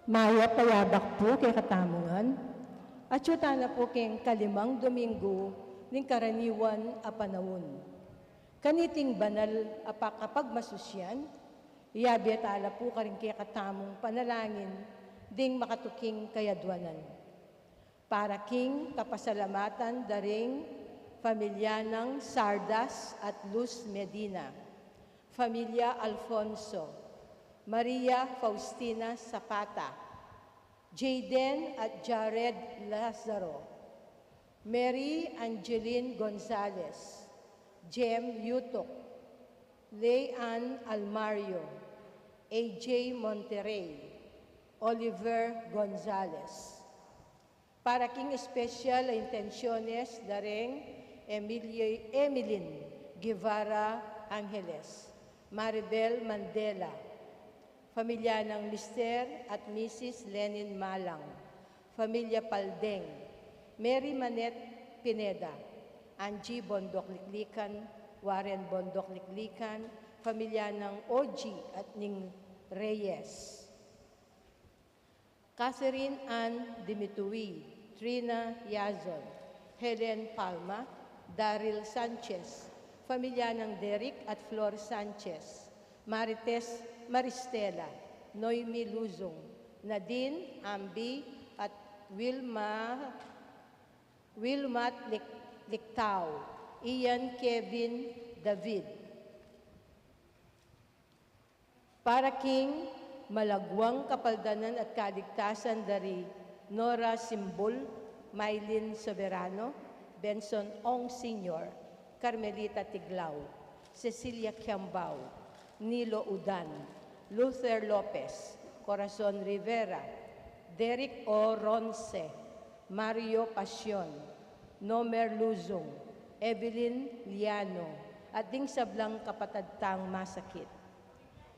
Maya payabak po kay katamungan, at syuta na po kay kalimang Domingo ning karaniwan a panahon. Kaniting banal apa kapag masusyan, iyabiatala po karing kay katamong panalangin ding makatuking kayadwanan. Para king kapasalamatan daring pamilya ng Sardas at Luz Medina, Familia Alfonso, Maria Faustina Zapata, Jayden at Jared Lazaro, Mary Angeline Gonzalez, Jem Yutok, Leanne Almario, AJ Monterrey, Oliver Gonzalez. Para king special intenciones daring Emilyn Guevara Angeles, Maribel Mandela, pamilya ng Mr. at Mrs. Lenin Malang, pamilya Paldeng, Mary Manette Pineda, Angie Bondok Liklikan, Warren Bondok Liklikan, pamilya ng OG at Ning Reyes, Catherine Ann Dimitui, Trina Yazon, Helen Palma, Daryl Sanchez, pamilya ng Derek at Flor Sanchez, Marites Maristela, Noemi Luzong, Nadine Ambi at Wilmat Liktao, Ian Kevin David. Para king malagwang kapaldanan at kaligtasan dari Nora Simbol, Mylene Soberano, Benson Ong Sr., Carmelita Tiglao, Cecilia Kiambao, Nilo Udan, Luther Lopez, Corazon Rivera, Derek O. Ronce, Mario Pasion, Nomer Luzong, Evelyn Liano, at ding sablang kapatadtang masakit.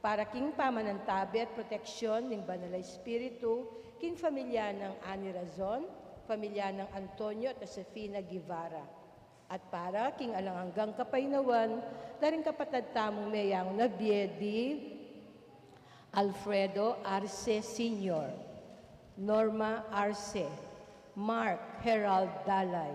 Para king pamanantabi at proteksyon ng Banal Espiritu, king pamilya ng Ani Razon, pamilya ng Antonio at Josefina Guevara. At para king alanganggang kapainawan, daring kapatad tamong mayang nabiedi, Alfredo Arce Sr., Norma Arce, Mark Herald Dalay,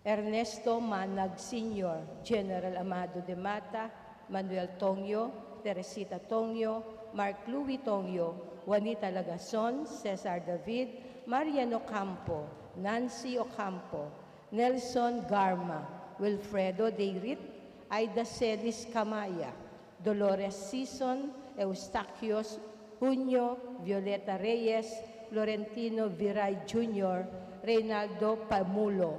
Ernesto Manag Sr., General Amado de Mata, Manuel Tongyo, Teresita Tongyo, Mark Louis Tongyo, Juanita Lagason, Cesar David, Mariano Campo, Nancy Ocampo, Nelson Garma, Wilfredo Deirit, Aida Celis Camaya, Dolores Sison, Eustaquios Junio, Violeta Reyes, Florentino Viray Jr., Reynaldo Pamulo,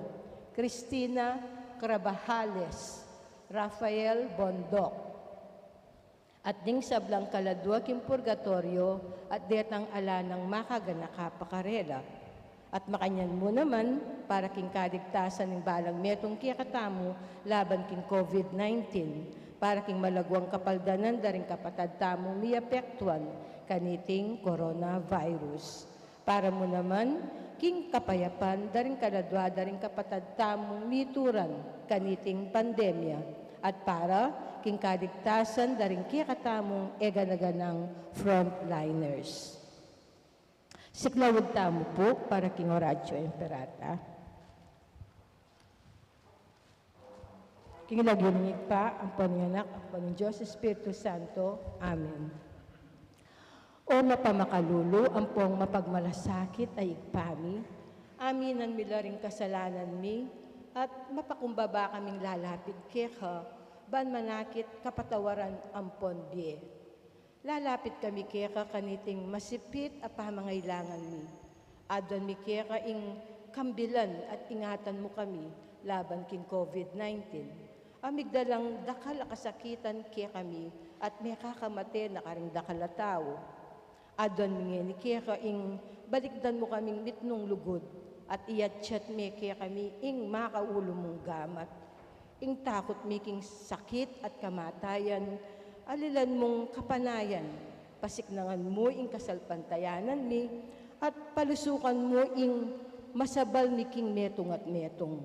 Cristina Carabajales, Rafael Bondok, at ding sablang kaladwa king purgatorio at detang ala ng makaganakapakarela. At makanyan mo naman para king kaligtasan ng balang metong kiyakatamo laban king COVID-19, para king malagwang kapaldanan daring kapatad tamong miapektuan kaniting coronavirus. Para mo naman king kapayapan daring kaladwa daring kapatad tamong mituran kaniting pandemya. At para king kaligtasan daring kiyakatamong eganaganang frontliners. Siklawag tamo po para king Horacio Imperata. King laginig pa ang paninganak, ang paning Diyos Espiritu Santo. Amen. O mapamakalulu, ang pong mapagmalasakit ay igpami, aminan milaring kasalanan mi, at mapakumbaba kaming lalapit keka, ban manakit kapatawaran ampon biye. Lalapit kami keka kaniting masipit at pamangailangan mi. Adon mi keka ing kambilan at ingatan mo kami laban king COVID-19. Amigdalang dakal kasakitan kaya kami at may kakamate na karing dakal na tao. Adon mi ni keka ing balikdan mo kaming mitnong lugod at iyatsyat mi kaya kami ing makaulo mong gamat. Ing takot mi king sakit at kamatayan, alilan mong kapanayan, pasiknangan mo ing kasalpantayanan mi, at palusukan mo ing masabal mi king metong at metong.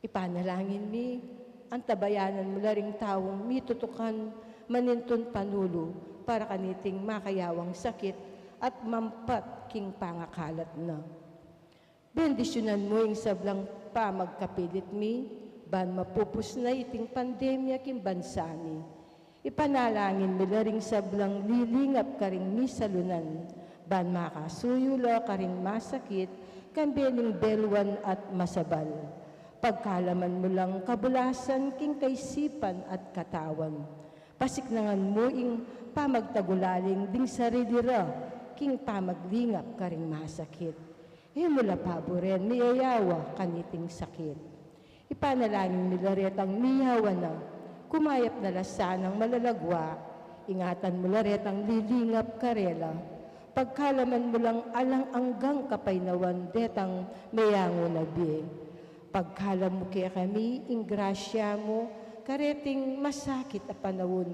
Ipanalangin mi, ang tabayanan mo laring tawong mitutukan, maninton panulo, para kaniting makayawang sakit, at mampat king pangakalat na. Bendisyonan mo yung sablang pa magkapilit mi, ban mapupus na iting pandemya king bansani. Ipanalangin mo ring sablang lilingap ka ring mi salunan, ban makasuyula ka ring masakit, kambening belwan at masabal. Pagkalaman mo lang kabulasan king kaisipan at katawan. Pasiknangan mo ing pamagtagulaling ding sarilira, king pamaglingap ka ring masakit. Mula paboren, miyayawa kaniting sakit. Ipanalangin nila retang miyawa na, kumayap na lasanang malalagwa, ingatan mo retang lilingap karela. Pagkalaman mo lang alang-anggang kapaynawan detang mayango na biye. Pagkalam mo kaya kami, ingrasya mo, kareting masakit a panahon,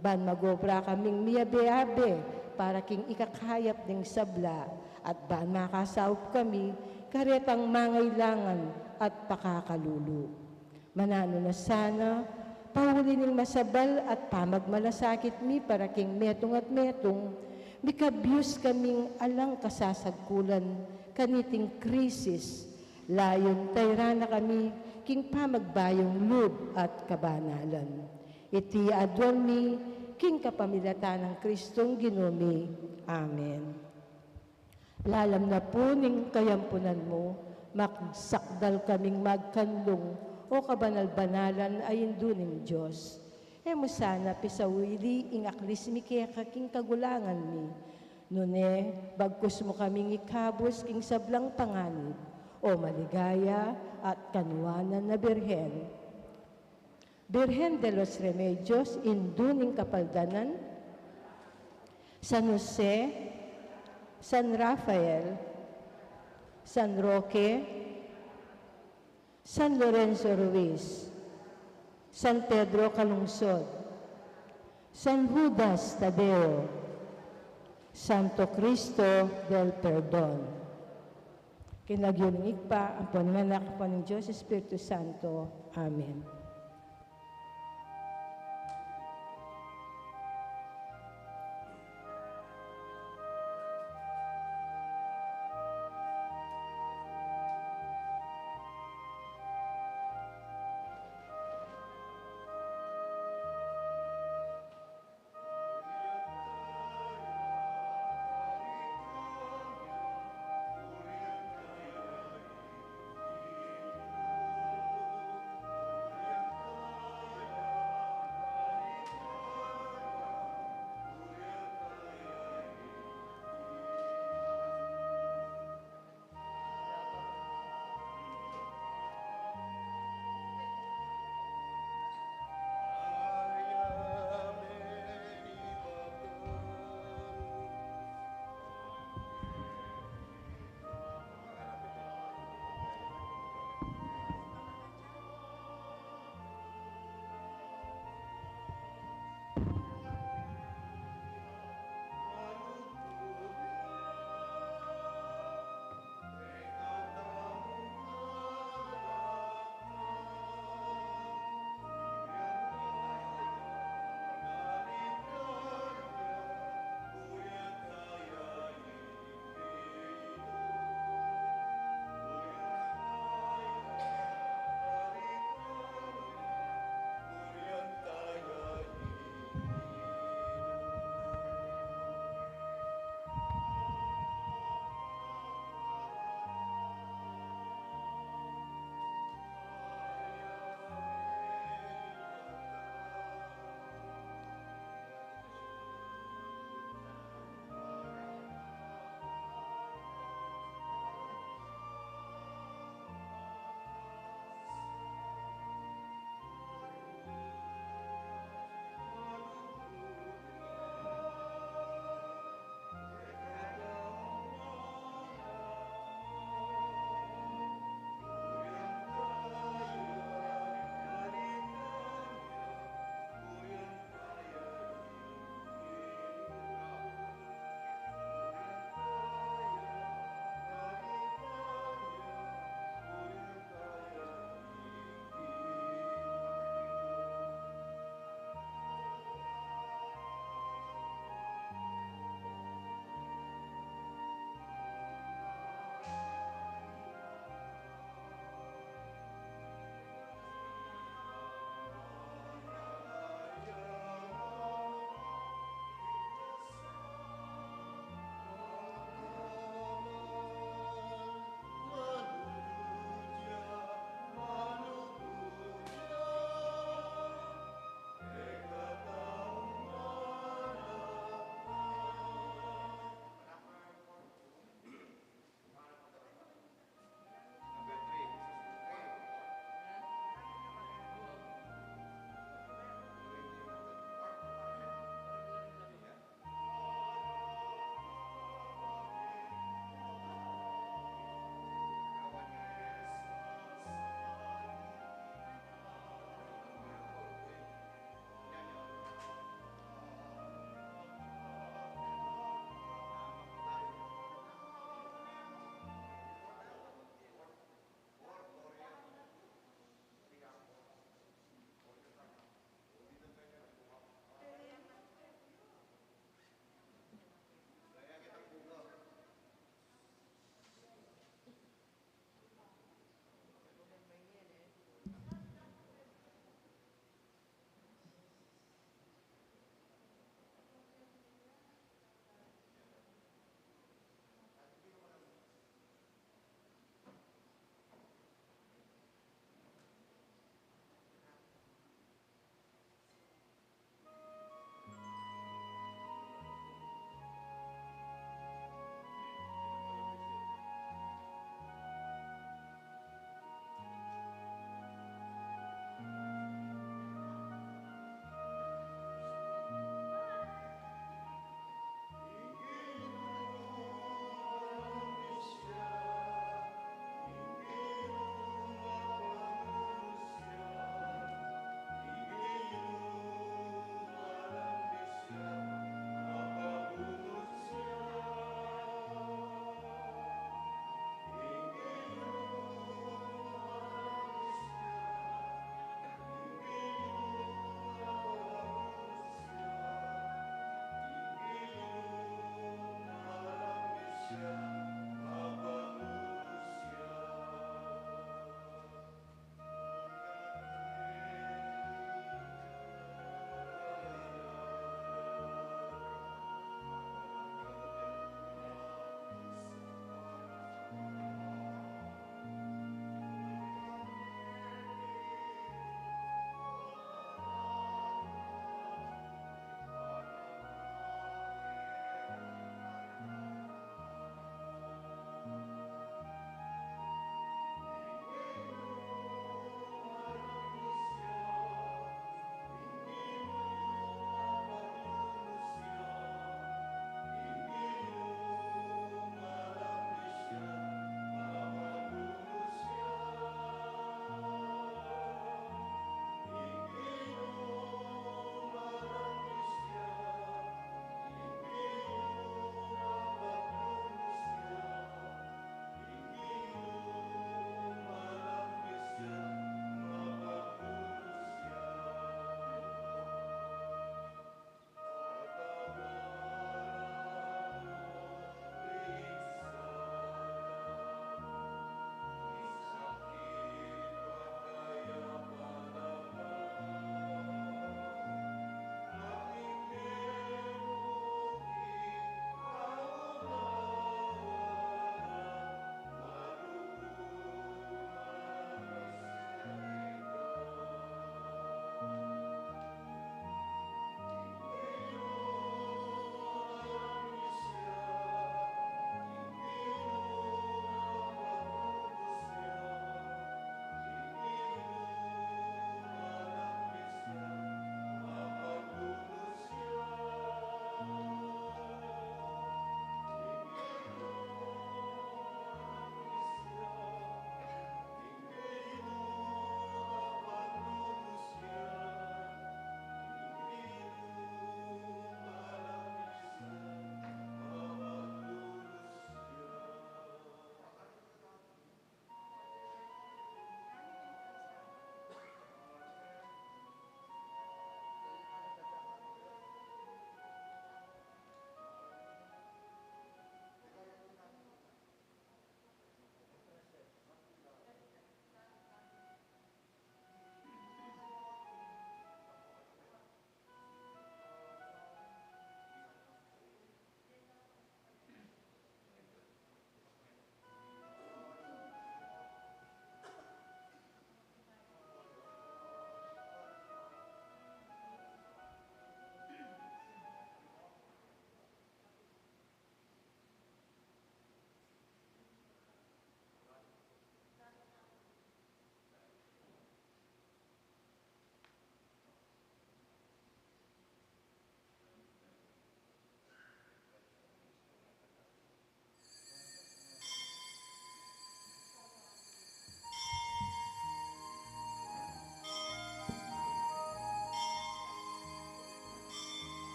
ban magobra kaming miyabe-abe, para king ikakayap ng sabla, at ban makasaup kami, karetang mangailangan at pakakalulu. Manano na sana, pahuli ning masabal at pamagmalasakit mi, para king metong at metong, mikabyus kaming alang kasasagkulan, kaniting krisis, layon tayrana kami, king pamagbayong lub at kabanalan. Iti adwan mi, king kapamilatan ng Kristong Ginumi. Amen. Lalam na po ning kayampunan mo, magsakdal kaming magkanlong, o kabanal-banalan ay induning Diyos. Mo sana pisawili ing aklis mi kaya kaking kagulangan mi. Nune, bagkus mo kaming ikabos king sablang panganib, o maligaya at kanuwanan na Birhen. Birhen de los Remedios, induning kapaldanan, San Jose, San Rafael, San Roque, San Lorenzo Ruiz, San Pedro Calungsod, San Judas Tadeo, Santo Cristo del Perdon. Kinagyuning pa ang panganak pa ng Diyos Espiritu Santo. Amen.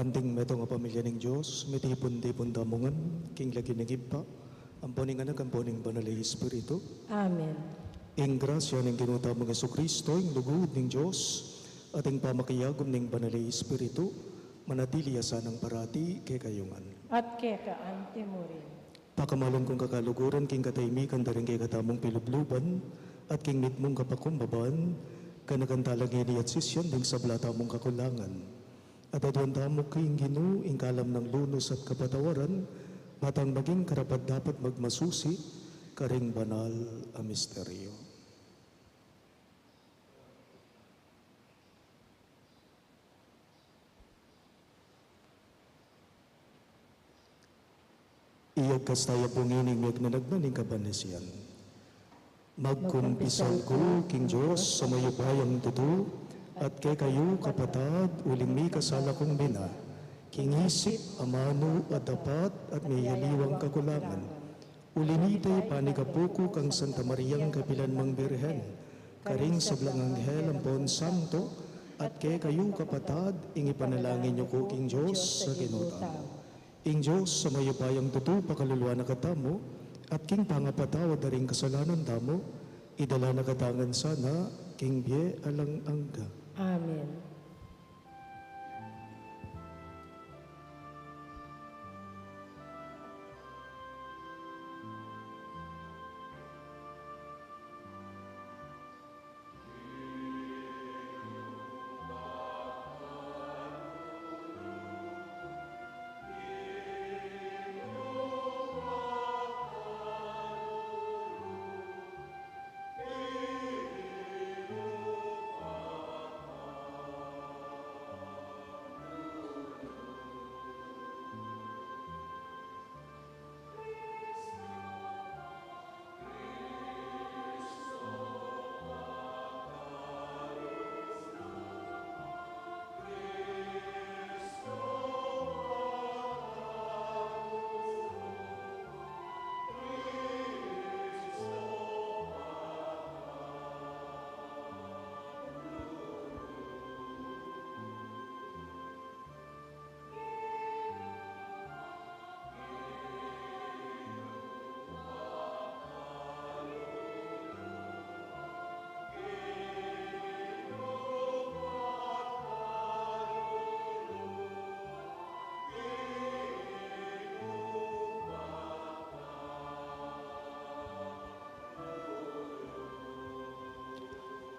Anting meto nga pamilya ng Diyos, mitipon-tipon tamungan, king lagi ng iba, amponing anak, amponing banal na Espiritu. Amen. Ing grasya ng ginutamang Yesu Kristo, ing lugod ng Diyos, at ing pamakiyagom ng banal na Espiritu, manatili asan ng parati kay kayungan. At keka mo rin. Pakamalong kong kakaluguran, king kataymikan daring kay katamong pilubluban, at king mitmong kapakumbaban, kanagantalagin at sisyon ding sa blata mong kakulangan. At adwan tamo king Ginoo, ing kalam ng lunos at kapatawaran, matang maging karapat dapat magmasusi, karing banal a misteryo. Iyag kastaya pungining miyag na nagnaning kabanisyan. Magkumpisal ko, King Diyos, sa mayubayang tuto, at kay kayo kapatad, uling mi kasala kong bina, kingisip, amano, at dapat, at may yaliwang kakulangan. Ulinitay panikapuko kang Santa Mariang Kapilan Mang Birhen, karing sa blang anghel ampon santo, at kay kayo kapatad, ingi panalangin niyo ko, King Diyos, sa kinutang. Ing Diyos, sa mayubayang tuto, pakaluluwa na katamo, at king pangapatawad na rin kasalanan tamo, idala na katangan sana, king biye alang angga. Amen.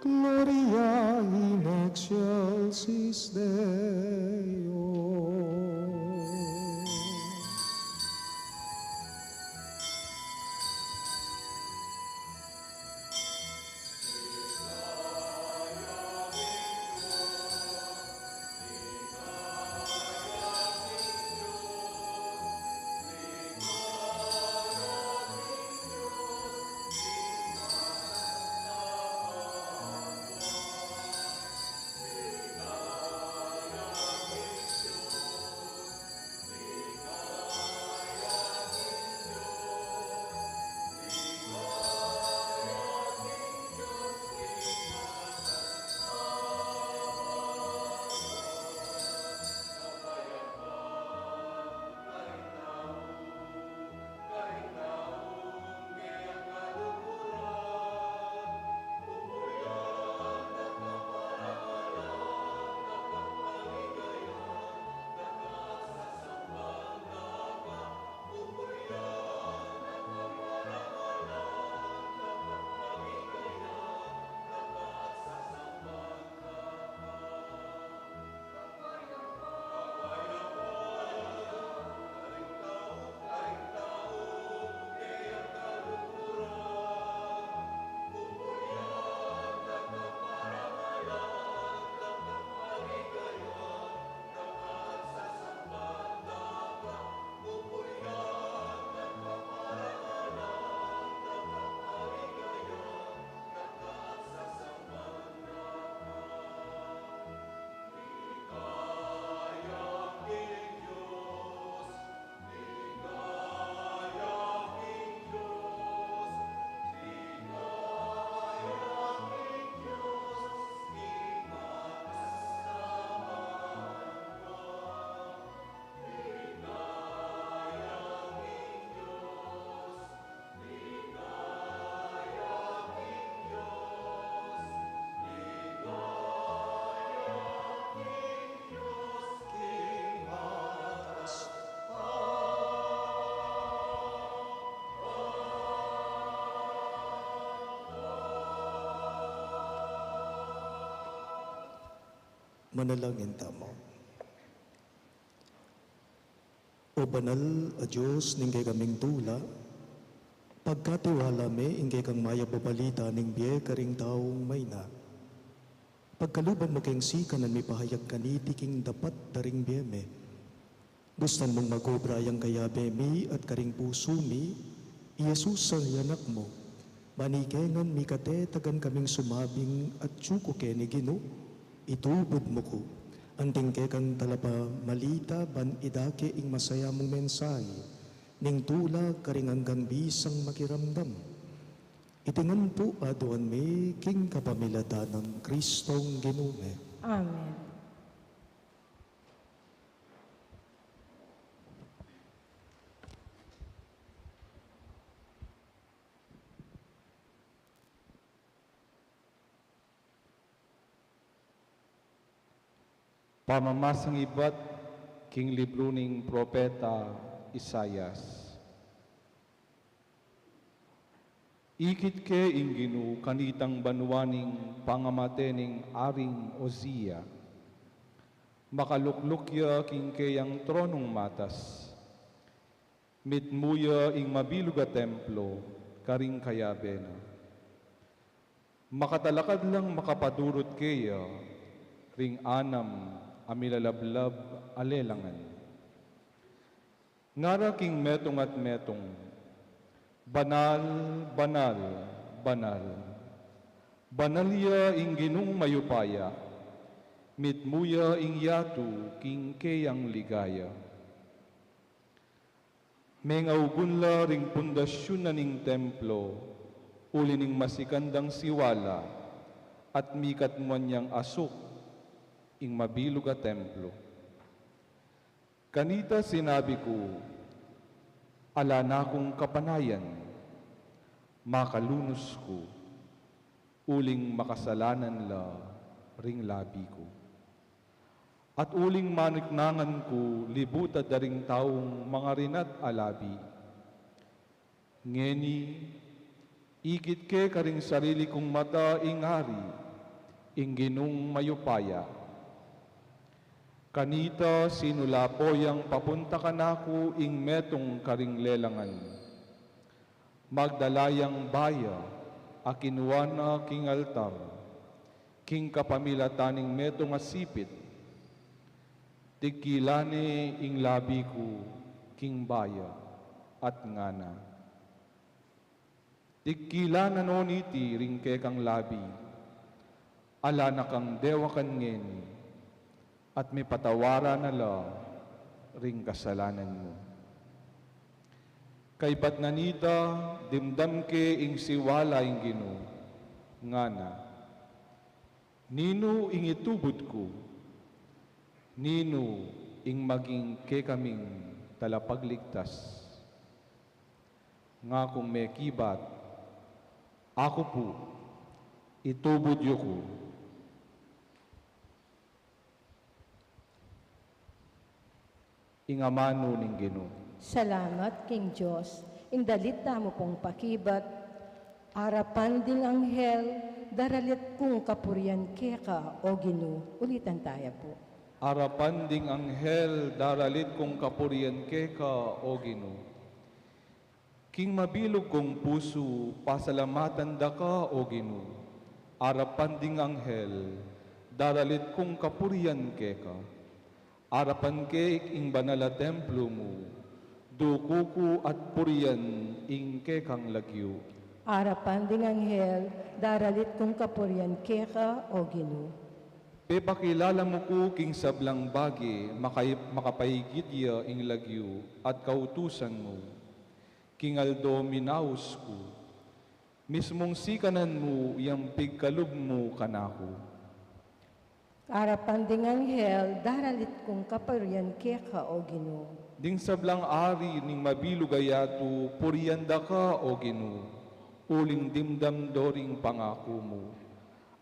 Gloria in excelsis Deo. Manalangin tamo. O banal a Diyos ning kay kaming tula, pagkatiwala me ingkay kang maya babalita ning biye karing taong may na. Pagkaluban mo kayong sikanan mi pahayag kaniti king dapat daring biye me. Gustan mong magobra yang kayabe mi at karing puso mi, Yesus ang yanak mo. Manikengan mi kate tagan kaming sumabing at tsuko ke ni Gino, itubod mo ko. Anting ke kang talapa malita ban idake ing masaya mong mensahe, ning tula karing hanggang bisang makiramdam. Itingan po aduan me king kapamilata ng Kristong Ginume. Amen. Pamamasang ibat king libro ning propeta Isayas. Ikit ke inginu kanitang banwaning pangamate ning aring Ozia. Makaluklukya king kayang tronong matas. Mitmuya ing mabiluga templo karing kayabena. Makatalakad lang makapadurot kaya ring anam amilalablab alelangan. Ngara king metong at metong, banal, banal, banal. Banalya ing ginung mayupaya, mitmuya ing yatu king keyang ligaya. Mengaugunla ring pundasyon na ning templo, uli ning masikandang siwala, at mikat mo niyang asuk, ing mabilog a templo. Kanita sinabi ko, ala na kong kapanayan, makalunos ko, uling makasalanan la ring labi ko. At uling maniknangan ko, libuta daring taong mga rinat alabi. Ngeni, ikit ke karing sarili kong mata ingari, ing ginung mayupaya. Kanita sinulapoyang papunta ka nako ing metong karing lelangan. Magdalayang baya, akinuana king altar, king kapamilataning metong asipit, tigkilane ing labi ko, king baya, at ngana. Tigkilanan oniti ring kekang labi, ala na kang dewa ngeni, at may patawaran na la ring kasalanan mo. Kay pat nanita, dimdam ke ing siwala ing Gino, ngana, nino ing itubod ko, nino ing maging ke kaming talapagligtas. Nga kung may kibat, ako po, itubod yo ko, ingamano ning Gino. Salamat, King Diyos, ing dalita mo pong pakibat, arapan ding anghel, daralit kong kapurian keka, o Gino. Ulitan tayo po. Arapan ding anghel, daralit kong kapurian keka, o Gino. King mabilog kong puso, pasalamatan da ka, o Gino. Arapan ding anghel, daralit kong kapurian keka. Arapan ke ing banala templo mo, dukuku at purian ing kekang lagyo. Arapan ding anghel, daralit kong kapurian keka, o Gino. Pepakilala mo ko king sablang bagi, makapaigid ya ing lagyo at kautusan mo. King aldo minaus ko, mismong sikanan mo yang pigkalub mo kanako. Arapan ding anghel, daralit kong kapurian keka, o Gino. Ding sablang ari ning mabilugayatu, purianda ka, o Gino, uling dimdam doring pangako mo.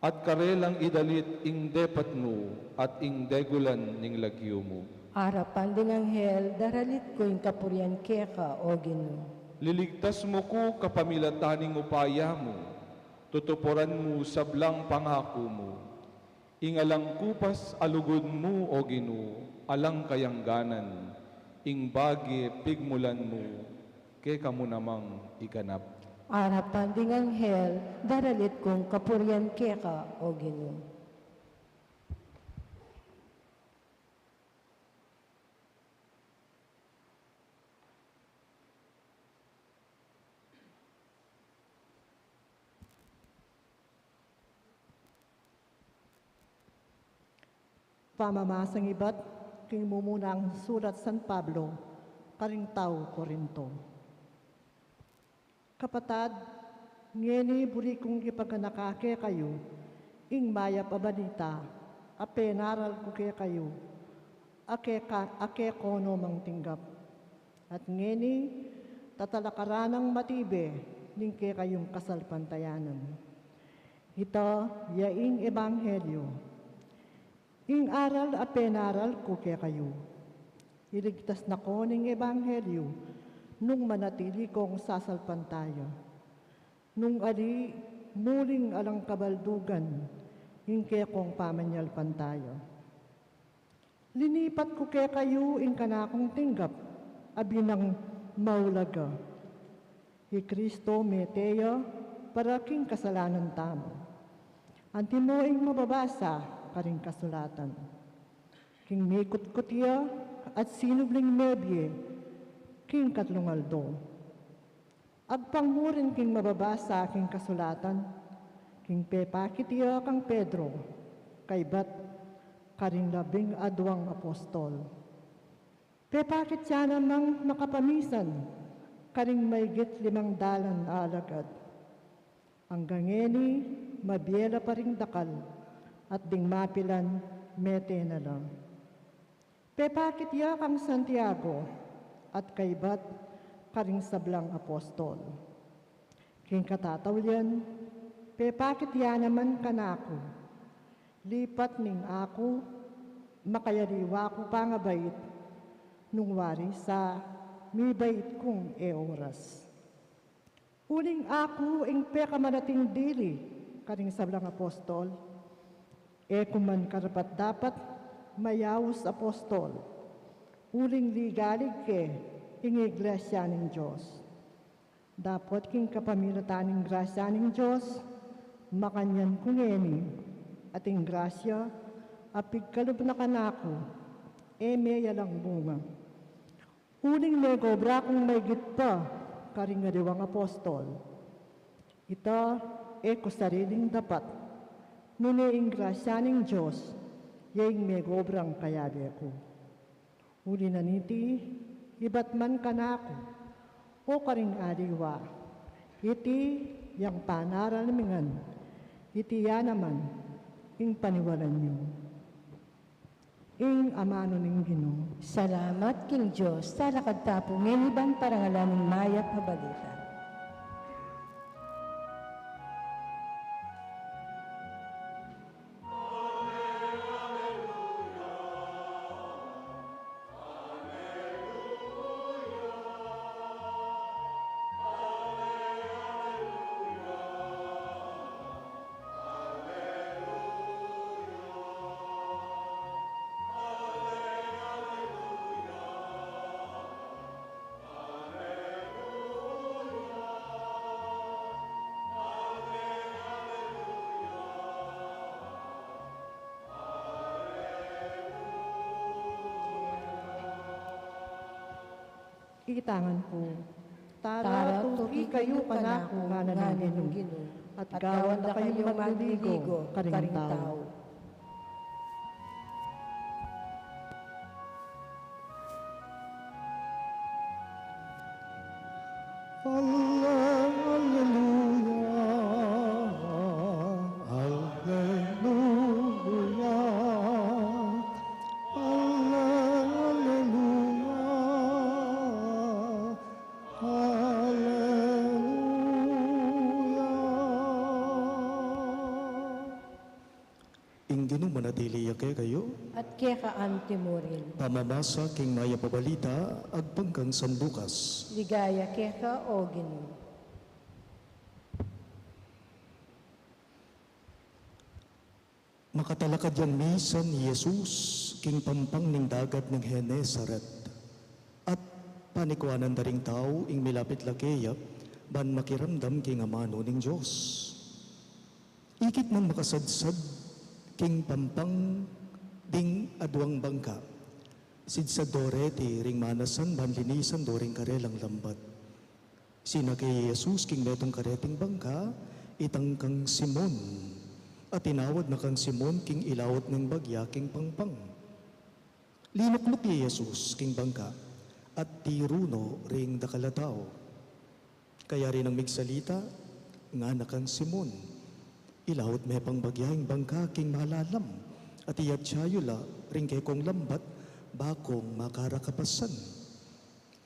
At karelang idalit ing depat mo, at ing degulan ning lagyo mo. Arapan ding anghel, daralit ko yung kapurian keka, o Gino. Liligtas mo ko kapamilataning upaya mo, tutupuran mo sablang pangako mo. Ingalang kupas alugod mo, O Ginoo, alang kayangganan, ing bagi pigmulan mo, kay kamo namang iganap. Arapan ding anghel, daralit kong kapurian keka, O Ginoo. Pamamasang iba't king mumunang surat San Pablo, karing tao Korinto. Kapatad, ngeni buri kong ipagkanakake kayo, ing maya pabalita, apenaral ko kaya kayo, ake kono mang tinggap. At ngeni, tatalakaranang matibe, ning kaya kayong kasalpantayanan. Ito, yaing ebanghelyo, ing aral a penaral ko kaya kayo. Iligtas na ko ning ebanghelyo nung manatili kong sasalpan tayo. Nung ali muling alang kabaldugan, ing kaya kong pamanyalpan tayo. Linipat ko kaya kayo ing kanakong tinggap, abi ng maulaga. Hi Kristo meteya para king kasalanan tamo. Antimo ing mababasa, karing kasulatan. King mikot kutya at sinubling mebye, king katlungaldo. Agpangmurin king mababasa king kasulatan, king pepakitya kang Pedro, kaybat karing 12 apostol. Pepakit siya namang makapamisan, karing maygit 500 alagad. Hanggang ngeni, mabiela pa ring dakal, at ding mapilan, mete na lang. Pepakit ya kang Santiago, at kaybat karing sablang apostol. King katatawlyan, pepakit ya naman kanako, lipat ning ako, makayaliwa ko pangabait, nung wari sa mibait kong oras. Uling ako ing pekamanating dili, karing sablang apostol, kuman karapat dapat mayawos apostol, uling ligalig ke ing iglesia ng Diyos. Dapat king kapamilatan ng grasya ng Diyos, makanyan kungeni, at ing grasya, apig kalub na kanako, meya lang bunga. Uling negobra kung may gitpa, karing ngariwang apostol. Ito, sariling dapat, nune ing grasya ng Diyos, yaing may gobrang kayabi ako. Uli na niti, iba't man kanako, o karing aliwa, iti yang panaralamingan, iti ya naman, ing paniwalan niyo. Ing amano ning Ginoo. Salamat king Diyos, sa lakad tapo, ngeniban parangalan ng maya pabalita. Ikitangan po, Tara, tara, tuki kayo kanako nga ng naningin, Ginoo, at gawan na kayong magliligo, karing tao. Ingginong manatili yake kayo, At kekaan timurin. pamamasa king maya pabalita, agpangkang sanbukas. Ligaya keka, O Ginoo. Makatalakad yan misan ni Jesus, king pampang ning dagat ng Genesaret. At panikwanan da ring tao, ing milapit lakeya, ban makiramdam king amano ning Diyos. Ikit man makasadsad, king pampang ding adwang bangka. Sidsad doreti ring manasan, ban linisan do ring karelang lambat. Sina kay Jesus, king metong kareting bangka, itang kang Simon. At tinawad na kang Simon, king ilawot ng bagya, king pangpang. Linuklok ni Jesus, king bangka, at tiruno ring dakalatao. Kaya rin ang migsalita, nga na kang Simon. Ilawot may pang bagyahing bangka, king malalam. At iyatsayula, ring kay kong lambat, bakong makarakapasan.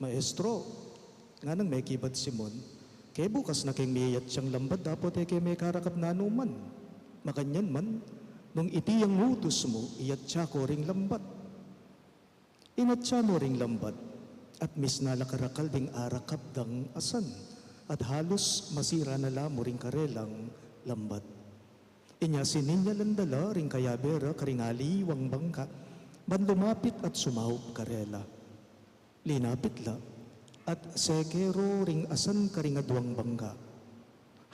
Maestro, nga nang may kibat Simon, kay bukas na king miyat siyang lambat, dapat kay may karakap na anuman. Makanyan man, nung iti ang utos mo, iyatsa ko ring lambat. Inatsa mo ring lambat, at misnalakarakal ding arakap dang asan, at halos masira na lamo ring karelang lambat. Inya sininya landala ring kayabera karingali wang bangka, ban lumapit at sumaup karela. Linapit la, at sekero ring asan karingadwang bangka.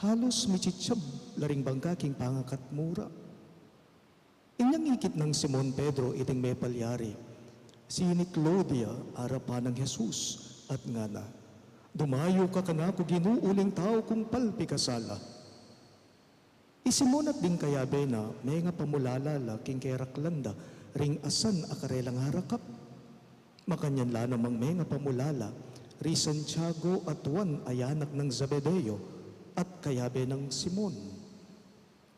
Halos michitsab laring bangka king pangakat mura. Inyang ikit ng Simon Pedro iting may palyari. Si ni Claudia arapan ng Jesus at ngana. Dumayo ka kanako ginuuling tao kung palpi kasala. Isimon at ding kayabe na may nga pamulalala king keraklanda ring asan akarelang harakap. Makanyan la namang may nga pamulala ri Santiago at Juan ayanak ng Zebedeo at kayabe ng Simon.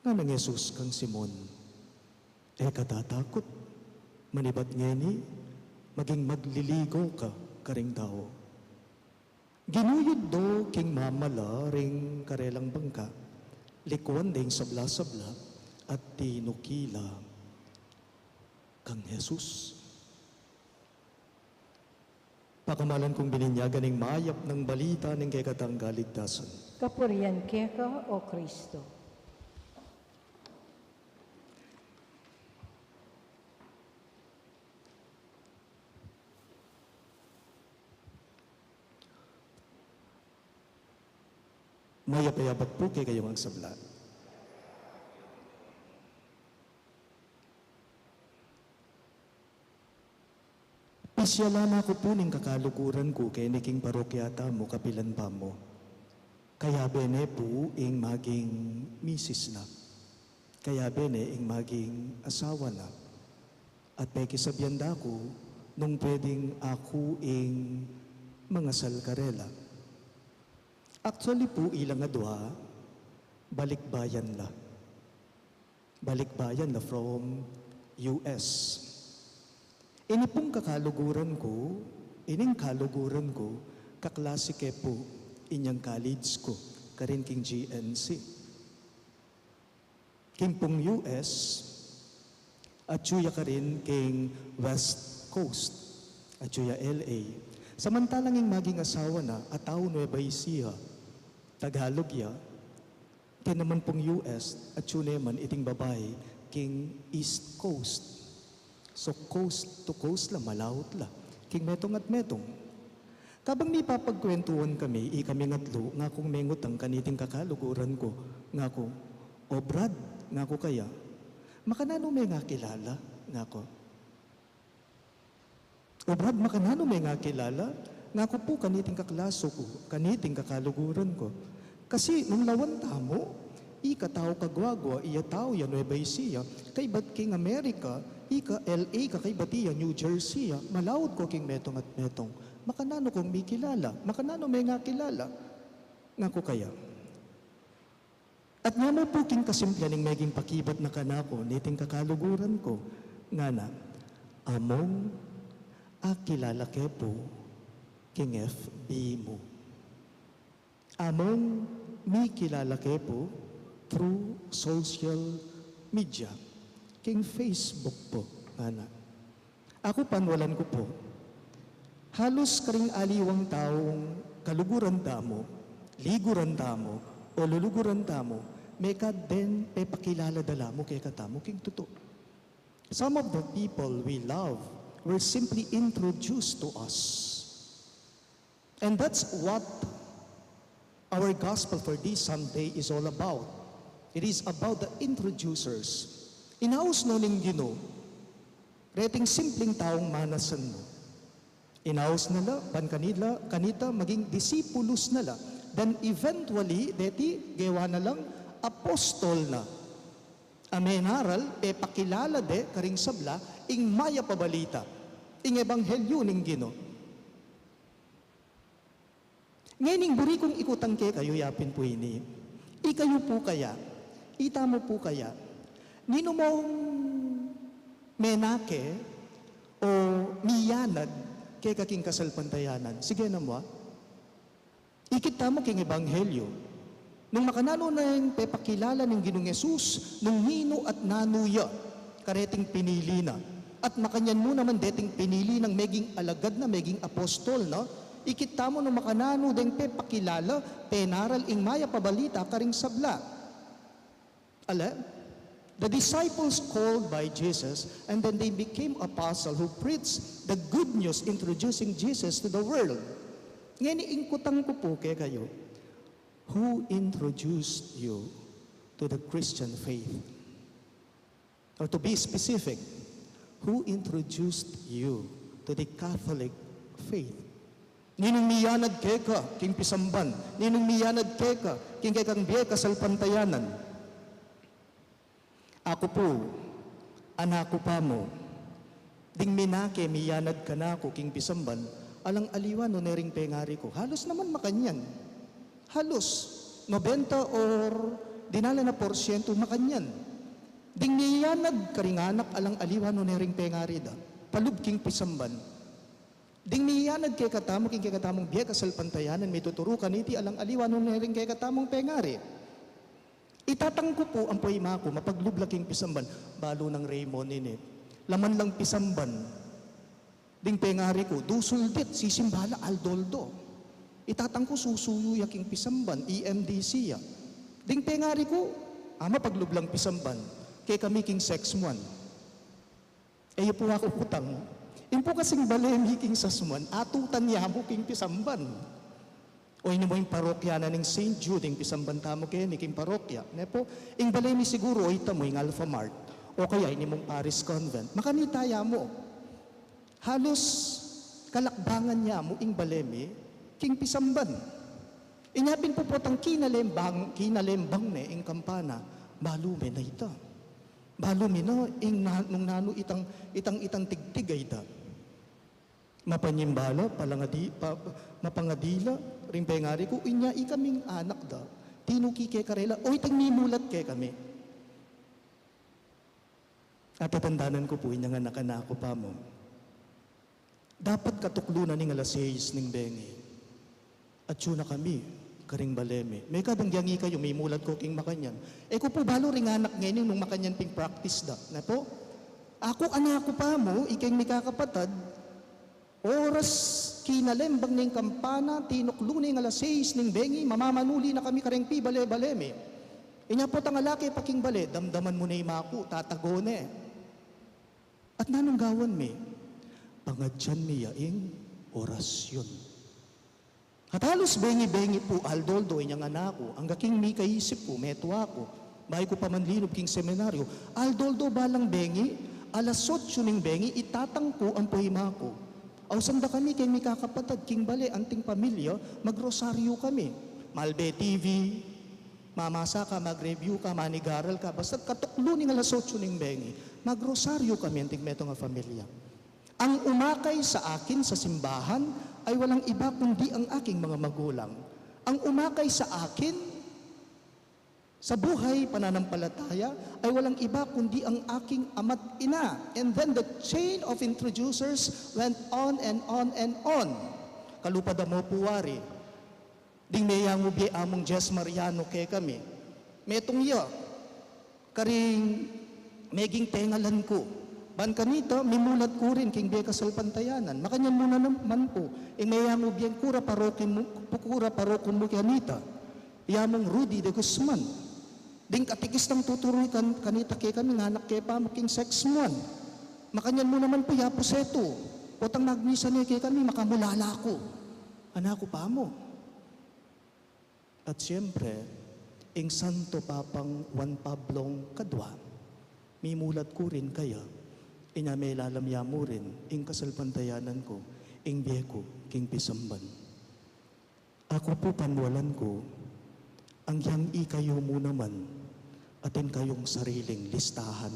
Nga ng Jesus kang Simon, katatakot, manibat ngeni, maging magliligo ka karing tao. Ginuyod do king mamala ring karelang bangka, likuan ding sabla-sabla at tinukila kang Jesus. Pakamalan kong bininyagan ng mayap ng balita ng kay katang kaligtasan. Kapurian keka o Kristo. Mayap-ayabat po kay kayong ang sabla. Isyalan ako po ning kakalukuran ko kay niking parokyata mo kapilan pa mo. Kaya bene po ing maging misis na. Kaya bene ing maging asawa na. At may kisabyanda ko nung pwedeng ako ing mga salkarela. Actually po ilang adwa, balikbayan la. Balikbayan la from US. Ini pong kakaluguran ko, ining kaluguran ko, kaklasike po inyang college ko, karin king GNC. King pong US, at suya ka rin king West Coast, at suya LA. Samantalang yung maging asawa na, at tao Nueva Ecija, Tagalog ya, kin naman pong US, at suya naman iting babae, king East Coast. So coast to coast la, malawot la. King metong at metong. Kabang may papagkwentuhan kami, kami ngatlo, nga kong mengot ang kaniting kakaluguran ko, nga ko, o Brad, nga ko kaya, makanano may nga kilala, nga ko. O Brad, makanano may nga kilala, nga ko po kaniting kaklaso ko, kaniting kakaluguran ko. Kasi nung lawan tamo, ika tao kagwagwa, iya tao ya Nueva Ecija, kay bat king Amerika, ika LA ka kay batiya New Jersey, malawod ko king metong at metong. Makanano kong may kilala, makanano may nga kilala, nga ko kaya. At nga mo po king kasimpla ning meging pakibat na kanako, niting kakaluguran ko, nga na, among akilala ke po, king FB mo. Among mi kilala ke po, through social media, king Facebook po, ana. Ako panwalan ko po, halos karing aliwang taong kaluguran tamo, liguran tamo, o luluguran tamo, may ka din pe pakilala dala mo kay katamo king tuto. Some of the people we love were simply introduced to us. And that's what our gospel for this Sunday is all about. It is about the introducers. Inaus no ning Ginoo, reting simpleng taong manasan mo. Inaus nila, pan kanita maging disipulos nila. Then eventually, deti, gawa na lang, apostol na. Amenaral, pakilala de, karing sabla, ing maya pabalita, ing ebanghelyo ning Ginoo. Ngayon, buri kong ikutang kayo, yapin po ini. Ikayo po kaya, ita mo po kaya, nino mong menake o miyanad kay kaking kasalpantayanan. Sige na mo, ikita mo king ebanghelyo. Nung makanano na yung pepakilala ng Ginoong Yesus, nung nino at nanuya, kareting pinili na. At makanyan mo naman deting pinili ng meging alagad na, meging apostol, no? Ikita mo nung makanano din pepakilala, penaral ing maya pabalita, karing sabla. Ala? The disciples called by Jesus, and then they became apostles who preached the good news, introducing Jesus to the world. Ngayon, iingkutang ko po kayo, who introduced you to the Christian faith? Or to be specific, who introduced you to the Catholic faith? Ninong miyanad keka, king pisamban. Ninong miyanad keka, king kekang biye kasalpantayanan. Ako po, anak ko pa mo, ding minake miyanad ka na ako, king pisamban, alang aliwan no nering pengari ko. Halos naman makanyan. Halos 90 or dinala na porsyento makanyan. Ding niyanag karinganak alang aliwan no nering pengari da. Palub king pisamban. Ding niyanag kay katamo king kay katamong biya kasalpantayanan may tuturukan iti alang aliwan no nering kay katamong pengari. Itatang ko po ang poema ko mapaglubla king pisamban balo ng Raymond ini. Laman lang pisamban. Ding pengari ko dusuldit sisimbala aldoldo. Itatang ko susuyo yaking pisamban, EMDC ya. Ding pengari ko, ama paglublang pisamban, kay kami king sexmuan. Iyo po ako utang. Impo kasing balemi king sasmuan, atutan niya mo king pisamban. O ini mo yung parokya na ng St. Jude, yung pisamban tamo kayo ni king parokya. Nepo, ing balemi siguro, o ita mo yung Alpha Mart, o kaya ini mong Paris Convent. Makanitaya mo. Halos kalakbangan niya mo ing balemi, king pisamban. Inyapin po potang kinalembang ne ing kampana, balume na ita. Balume na ing nung nano itang tigtigay da. Mapanyimbala, mapangadila, ring pengari ko, inya ikaming anak da, tinuki kay karela, o itang mimulat kay kami. At tatandanan ko po, inyang anak ko pa mo. Dapat katuklunan ning alas 6 ning bengi. At yun na kami, karing baleme. May kadangyangi kayo, may mulat ko king makanyan. Ko po balo ring anak ngayon nung makanyan ping practice da. Na po, ako anak ko pa mo, iking may kakapatad, oras kinalembang ning kampana, tinuklo ning alas 6 ning bengi, mamamanuli na kami karing pi baleme. Inya po tangalaki paking bale, damdaman mo na imaku, tatagone. At nanong gawan me, pangadyan mi yaing orasyon. At halos bengi-bengi po, aldoldo, inyang anak ko, ang gaking mi kaisip po, metwa ko, bahay ko pamanlinob king seminaryo, aldoldo balang bengi, alas 8 ning bengi, itatang ko ang pohima ko. Awsanda kami kay mi kakapatad, king bale, anting pamilya, magrosaryo kami. Malbe TV, mamasa ka, mag-review ka, manigaral ka, basta katuklo ning alas 8 ning bengi, magrosaryo kami, anting meto nga pamilya. Ang umakay sa akin sa simbahan ay walang iba kundi ang aking mga magulang. Ang umakay sa akin sa buhay pananampalataya ay walang iba kundi ang aking ama't ina. And then the chain of introducers went on and on and on. Kalupad mo puwari. Ding mayang ubi among Jess Mariano kay kami. Metong ya, karing meging tengalan ko. Ban kanito, mimulat ko rin king biya kasalpantayanan. Makanyan muna naman po, mayang ubiyang kura parokon mo kanita. Yamong Rudy de Guzman. Ding katikis ng tuturoy kanita kay kami, nganak kay pa making sex mon. Makanyan mo naman po, yapo seto. Otang nagmisa niya kay kami, makamulala ko. Anak ko pa mo. At siyempre, ing Santo Papang Juan Pablong kadwa, mimulat ko rin kaya, inya may lalamya mo rin, ing kasalpantayanan ko, ing biyeko, king pisamban. Ako po panwalan ko, ang yang ikayo mo naman, atin kayong sariling listahan.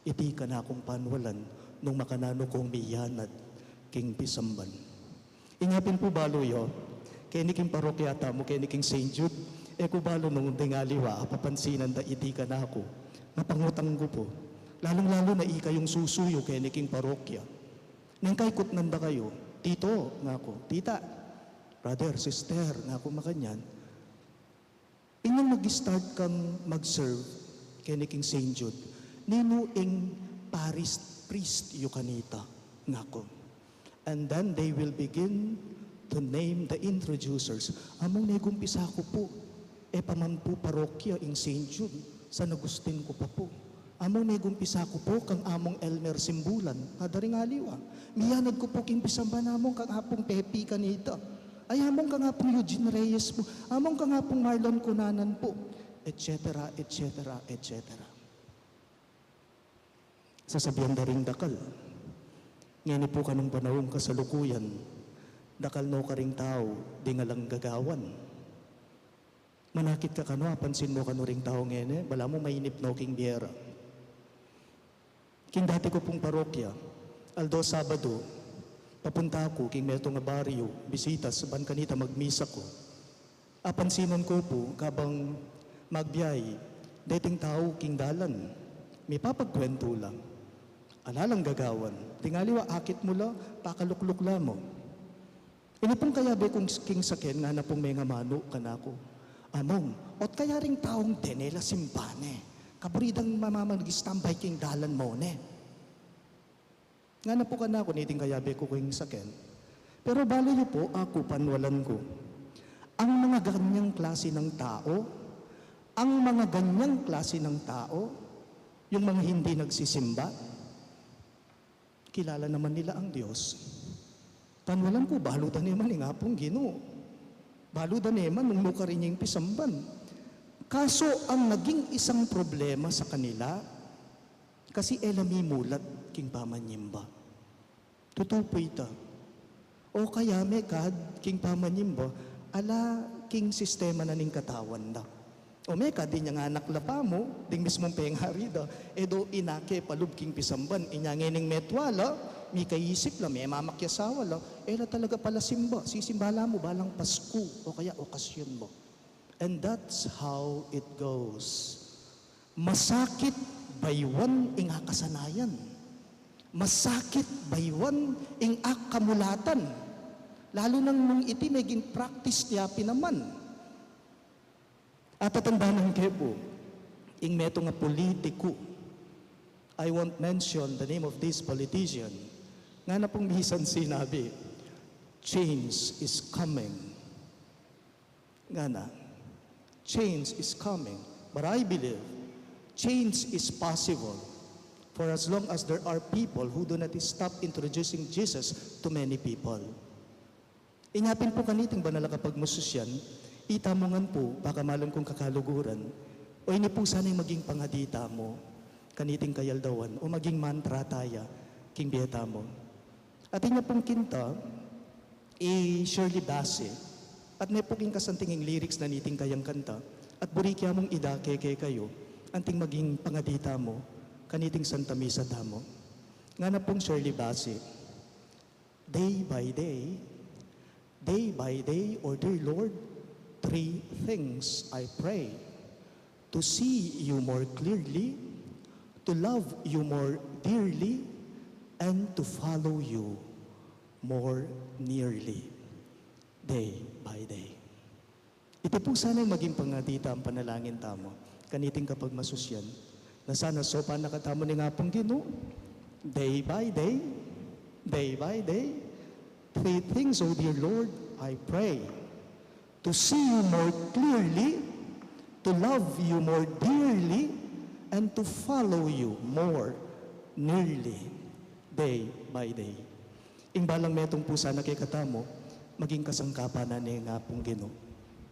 Iti ka na akong panwalan, nung makanano kong miyanat, king pisamban. Inyapin po balo yo, kaya ni king parokyata mo, kaya ni king St. Jude, ko balo nung dingaliwa, papansinan da iti ka na ako, napangutang ko po, lalong-lalo na ika yung susuyo kaya ni king parokya. Nang kaikot nanda kayo, tito, nga ako, tita, brother, sister, nga ako makanyan, inyong mag-start kang mag-serve kaya ni king St. Jude, nino ing Paris priest yu kanita, nga ako. And then they will begin to name the introducers. Among negumpisa ko po, paman po parokya ing St. Jude, sa Agustin ko pa po. Among negumpisa ko po, kang among Elmer Simbulan, kadaring aliwa. Miyanad ko po king pisamban among kang apong Pepi kanita. Ay among kang apong Eugene Reyes po, among kang apong Marlon Cunanan po, etc., etc., etc. Sasabihan da ring dakal. Ngayon po kanong panahong kasalukuyan, dakal no ka ring tao, di nga lang gagawan. Manakit ka kano, pansin mo kano ring tao ngayon, bala mo mainip no king biyera. King dati ko pong parokya, aldo Sabado, papunta ako, king meto nga baryo, bisita sa ban kanita magmisa ko. Apansinan ko po, kabang magbiyay, dating tao king dalan, may papagkwento lang. Alalang gagawan, tingaliwa akit mo la, pakalukluk la mo. Ini pong kaya be kong king saken nga na pong may nga mano kanako. Among, ot kaya ring taong tenela simbane, kaburidang mamamagistambay king dalan mo ne. Nga na po kanako niting kaya be ko king saken. Pero balo niyo po, ako panwalan ko. Ang mga ganyang klase ng tao, yung mga hindi nagsisimba, kilala naman nila ang Diyos. Panwalan ko, baludan naman nga pong Ginoo. Baludan naman nung luka rin yung pisamban. Kaso ang naging isang problema sa kanila, kasi elami mulat king pamanyimba. Totoo po ito. O kaya may kad king pamanyimba, ala king sistema na ning katawan na. O may kad din yung anak la pa mo, ding mismong penghari da, edo inake palub king pisamban, inyangining metwala, may kaisip la, may mamakyasawa la, la talaga pala simba, sisimbala mo balang Pasko, o kaya okasyon mo. And that's how it goes. Masakit baywan ing akasanayan. Masakit baywan ing akamulatan. Lalo nang nung iti maging practice niya pinaman. At tatandanan kayo po, ing meto nga politiko, I won't mention the name of this politician, nga na pong bisan sinabi, change is coming. Nga na, change is coming. But I believe, change is possible for as long as there are people who do not stop introducing Jesus to many people. Inyapin po kaniting banala kapag mususyan, itamongan po, baka malam kong kakaluguran, o ini po sana'y maging pangadita mo, kaniting kayaldawan, o maging mantra taya, king biyeta mo. At inya pong kinta, Shirley Bassey, at may po king kasantinging lyrics na niting kayang kanta, at burikya mong idake kayo, anting maging pangadita mo, kaniting Santa Misa tamo. Nga na pong Shirley Bassey, day by day, O dear Lord, 3 things I pray: to see you more clearly, to love you more dearly, and to follow you more nearly, day by day. Ito po sana maging pangadita ang panalangin tamo, kaniting kapag masusyan, na sana sopa nakatamo ni nga pong Ginoo, day by day, 3 things, O dear Lord, I pray: to see you more clearly, to love you more dearly, and to follow you more nearly, day by day. Ing balang metong pusa na kay katamo, maging kasangkapan na ni nga pong Ginoo.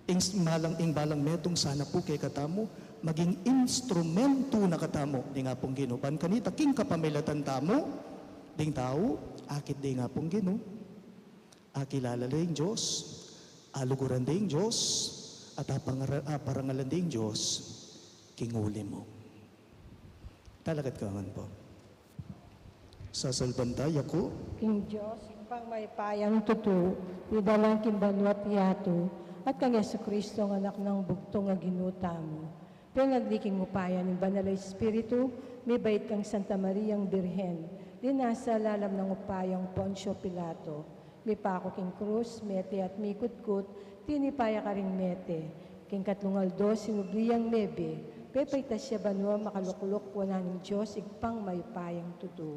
Ing balang metong sana po kay katamo, maging instrumento na katamo di nga pong Ginoo. Pan kanita king kapamilatan tamo, ding tao, akit di nga pong Ginoo. Akilala ding Diyos, aluguran ding Diyos, at parangalan ding Diyos, kinguli mo. Talagat kangan po. Sasalbantay ako, King Diyos, pang may payang tutu, idalang kimbanwa tiyato, at kang Yesu Kristo ang anak ng bugtong nga ginuta mo. Pinagdiking mo payan ng Banal na Espiritu, may bait kang Santa Mariang Birhen, dinasa lalam ng upayang Poncio Pilato. May pako king krus, mete at mikutkut, tinipaya ka ring mete. King katlungaldo, sinubriyang mebe, pepay tasya banwa makalukulok wala ng Diyos, igpang may payang tutu.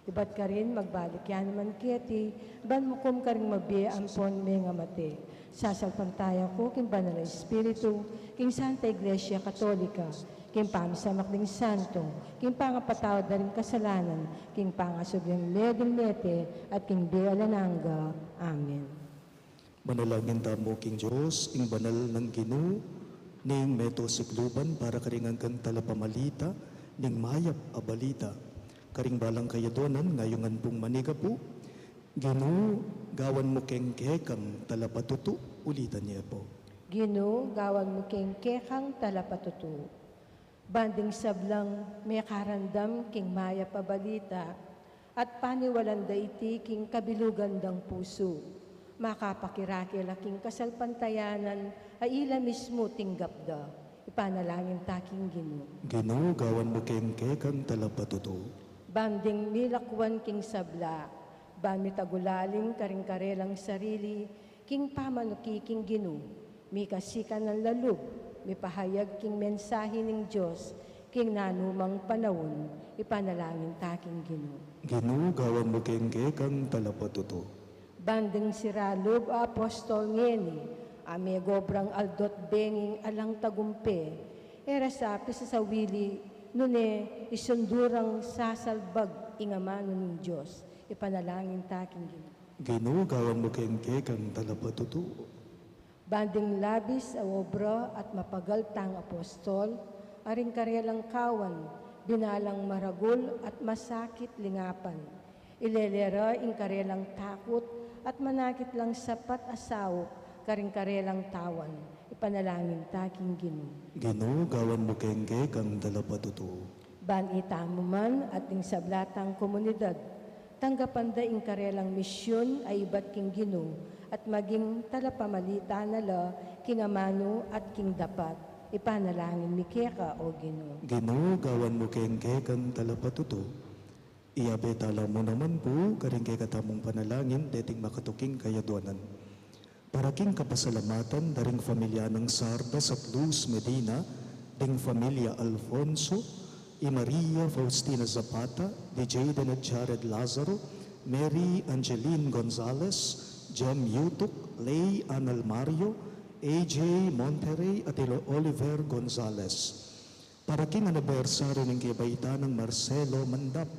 Ibat ka rin, magbalik yan naman kiti, ban mukom ka rin mabiya ampon may nga mate. Sasalpantaya ko, king Banal na Espiritu, king Santa Iglesia Katolika, king pamisamak ding santo, king pangapatawad na rin kasalanan, king pangasobyang leding mete, at king bealananga. Amen. manalangin tamo king Diyos, ing banal ng Ginoo, ning meto sikluban para karingan kang talapamalita, ning mayap abalita, karing balang kayadonan, ngayongan pong maniga po, Ginoo, gawan mo kengke kang talapatutu, ulitan niya po. Ginoo, gawan mo king kekang talapatutu. Banding sablang may karandam king maya pabalita, at paniwalan da iti king kabilugan dang puso. Makapakiraki laking kasalpantayanan, ay ila mismo tinggap da. Ipanalangin taking Ginoo. Ginoo, gawan mo kengke kang talapatutu. Banding milakwan king sabla, ban mitagulaling karing-karelang sarili, king pamanuki king Ginoo, mi kasikan ng lalub, mi pahayag king mensahe ng Diyos, king nanumang panahon, ipanalangin taking Ginoo. Ginoo, gawan mo kengke kang talapatutu. Banding siralob apostol ngeni, ame gobrang aldot benging alang tagumpe, era sa pisasawili, nune isundurang sasalbag ingamano ng Diyos, ipanalangin taking Ginoo. Ginoo, gawan mo kengke kang talapatutu. Banding labis a obra at mapagaltang apostol, aring karelang kawan, binalang maragul at masakit lingapan. Ilelera ing karelang takot at manakit lang sapat asaw, karing karelang tawan. Ipanalangin taking Ginoo. Ginoo, gawan mo kengke kang talapatutu. Ban itamo man at ing sablatang komunidad, tanggapan da ing karelang misyon ay iba't king Ginoo, at maging talapamalita nala king amano at king dapat. Ipanalangin mi keka o Ginoo. Ginoo, gawan mo kengke kang talapatutu. Iabetala mo naman po, karing kay katamong panalangin, deting makatuking kayaduanan. Para king kapasalamatan, daring familia ng Sardas at Luz Medina, ding familia Alfonso, i Maria Faustina Zapata, di Jayden at Jared Lazaro, Mary Angeline Gonzalez, Jem Yutuk, Lay Anal Mario, AJ Monterrey at Oliver Gonzalez. Para king anibersaryo ng kibaita ng Marcelo Mandap,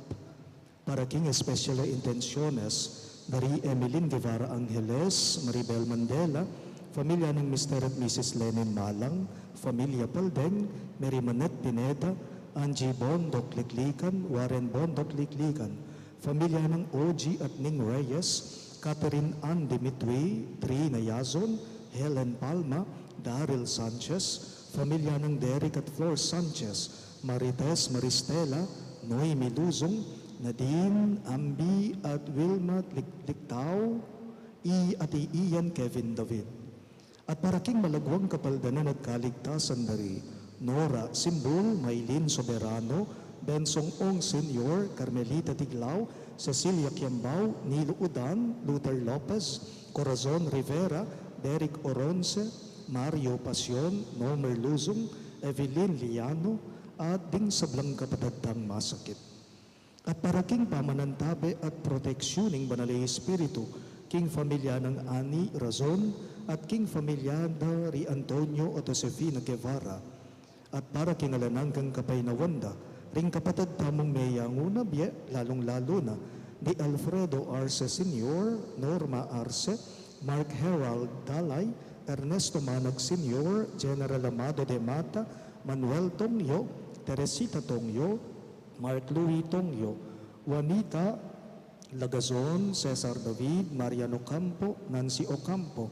para king especial intenciones dari Emeline Guevara Angeles, Maribel Mandela, familia ng Mr. at Mrs. Lenin Malang, familia Paldeng, Mary Manette Pineda, Angie Bondok Liklikan, Warren Bondok Liklikan, familia ng OG at Ning Reyes, Catherine Ann Dimitri, Trina Yazon, Helen Palma, Daryl Sanchez, familia ng Derek at Flor Sanchez, Marites Maristela, Noemi Luzong, Nadine, Ambi at Wilma Liktao, at Ian Kevin David. At para king malagwang kapaldanan at kaligtasan dari, Nora Simbul, Maylin Soberano, Bensong Ong Senior, Carmelita Tiglao, Cecilia Kiambao, Nilo Udan, Luther Lopez, Corazon Rivera, Derek Oronce, Mario Pasion, Nomer Luzong, Evelyn Liano, at ding sablang kapatadang masakit. At para king pamanantabi at proteksyon ng Banal na Espiritu, king familia ng Ani Razon, at king familia na Ri Antonio o Josefina Guevara, at para kingalanang kang kapainawanda, ring kapatid tamong mayanguna biye, lalong-lalo na, ni Alfredo Arce Sr., Norma Arce, Mark Herald Dalay, Ernesto Manag Sr., General Amado de Mata, Manuel Tongyo, Teresita Tongyo, Mark Louis Tongyo, Juanita Lagazon, Cesar David, Mariano Campo, Nancy Ocampo,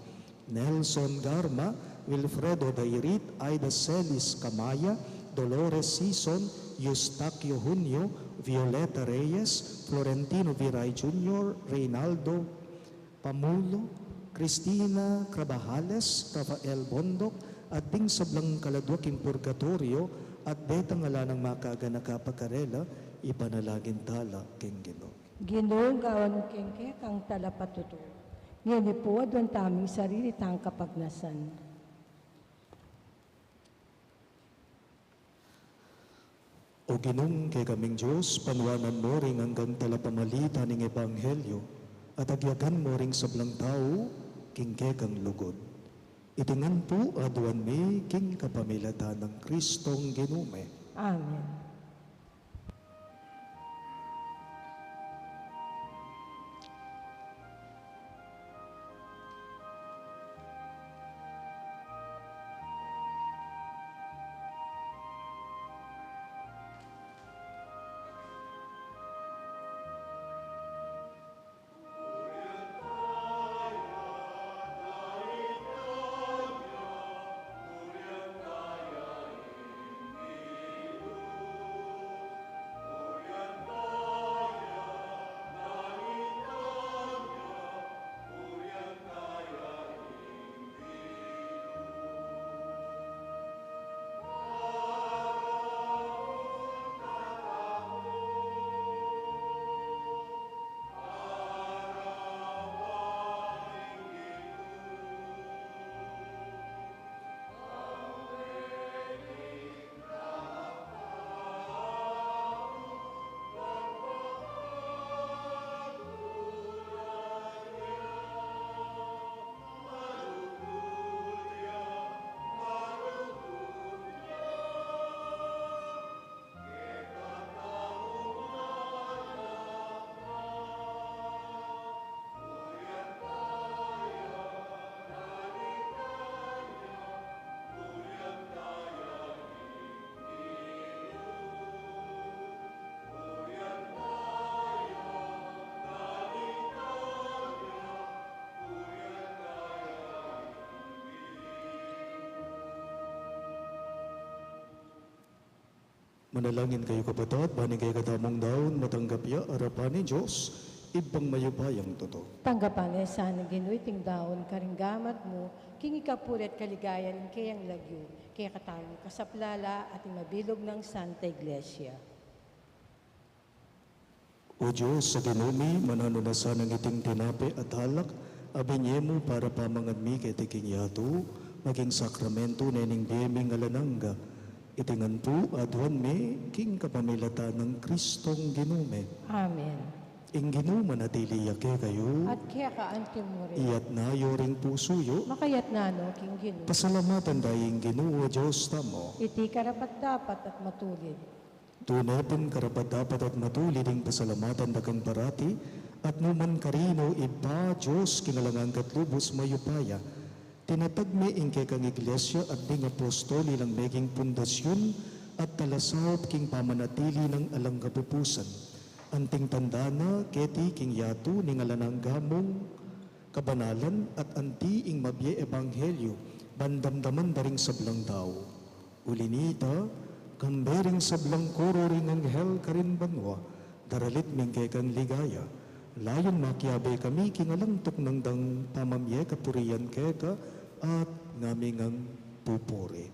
Nelson Garma, Wilfredo Dairit, Aida Celis Camaya, Dolores Sison, Eustaquio Junio, Violeta Reyes, Florentino Viray Jr., Reynaldo Pamulo, Cristina Crabajales, Rafael Bondok, at ding sablang kaladwaking purgatorio, at detang ala ng makaga nakapagkarela, ipanalagin tala king Ginoo. Ginoong gawan kengke kang talapatuto. Ngayon po, adwan taming sarili tang kapagnasan. O Ginong kay kaming Diyos, panwanan mo ring hanggang talapamalita ng Ebanghelyo, at agyagan mo ring sablang tao, king kang lugod. Itingan po aduan mi king kapamilata ng Kristong Ginume. Amen. Manalangin kayo kapatid, baning kayo katamong daon, matanggap ya, arapan ni Diyos, ibang mayubayang totoo. Tanggapan sa ng Ginoo ting daon karinggamat mo, king ikapulit kaligayan kayang lagyo, kaya katamong kasaplala at mabilog ng Santa Iglesia. O Diyos, sa ginumi, manano na sanang iting tinapi at halak, abinye mo para pamangan mi kay tiking yato, maging sakramento na ining biyeming alanangga, itingan po aduan mi, king kapamilata ng Kristong Ginume. Amen. Ing Ginuma na tiliyake kayo, At kaya kaantim mo rin, iyat na ring pusuyo, makayat na no, king Ginoo. pasalamatan dahing Ginoo, Diyos tamo. Iti karapat dapat at matulid. Tunapin karapat-dapat at matulid ang pasalamatan dagang parati, at numan karino iba Diyos kinalangan katlubos mayupaya. Tinatagmi ingke kang iglesia at ding apostoli lang meging pundasyon at talasawp king pamanatili ng alang kapupusan. Anting tandana keti king yato ning alanang gamong kabanalan at anti ing mabye ebanghelyo bandamdaman daring sablang tao. Ulinita, kambering sablang koro ring anghel karin banwa, daralit mingke kang ligaya. Layon makiabe kami kingalangtok ng dang pamamye kapurian keka at ngaming ang pupuri.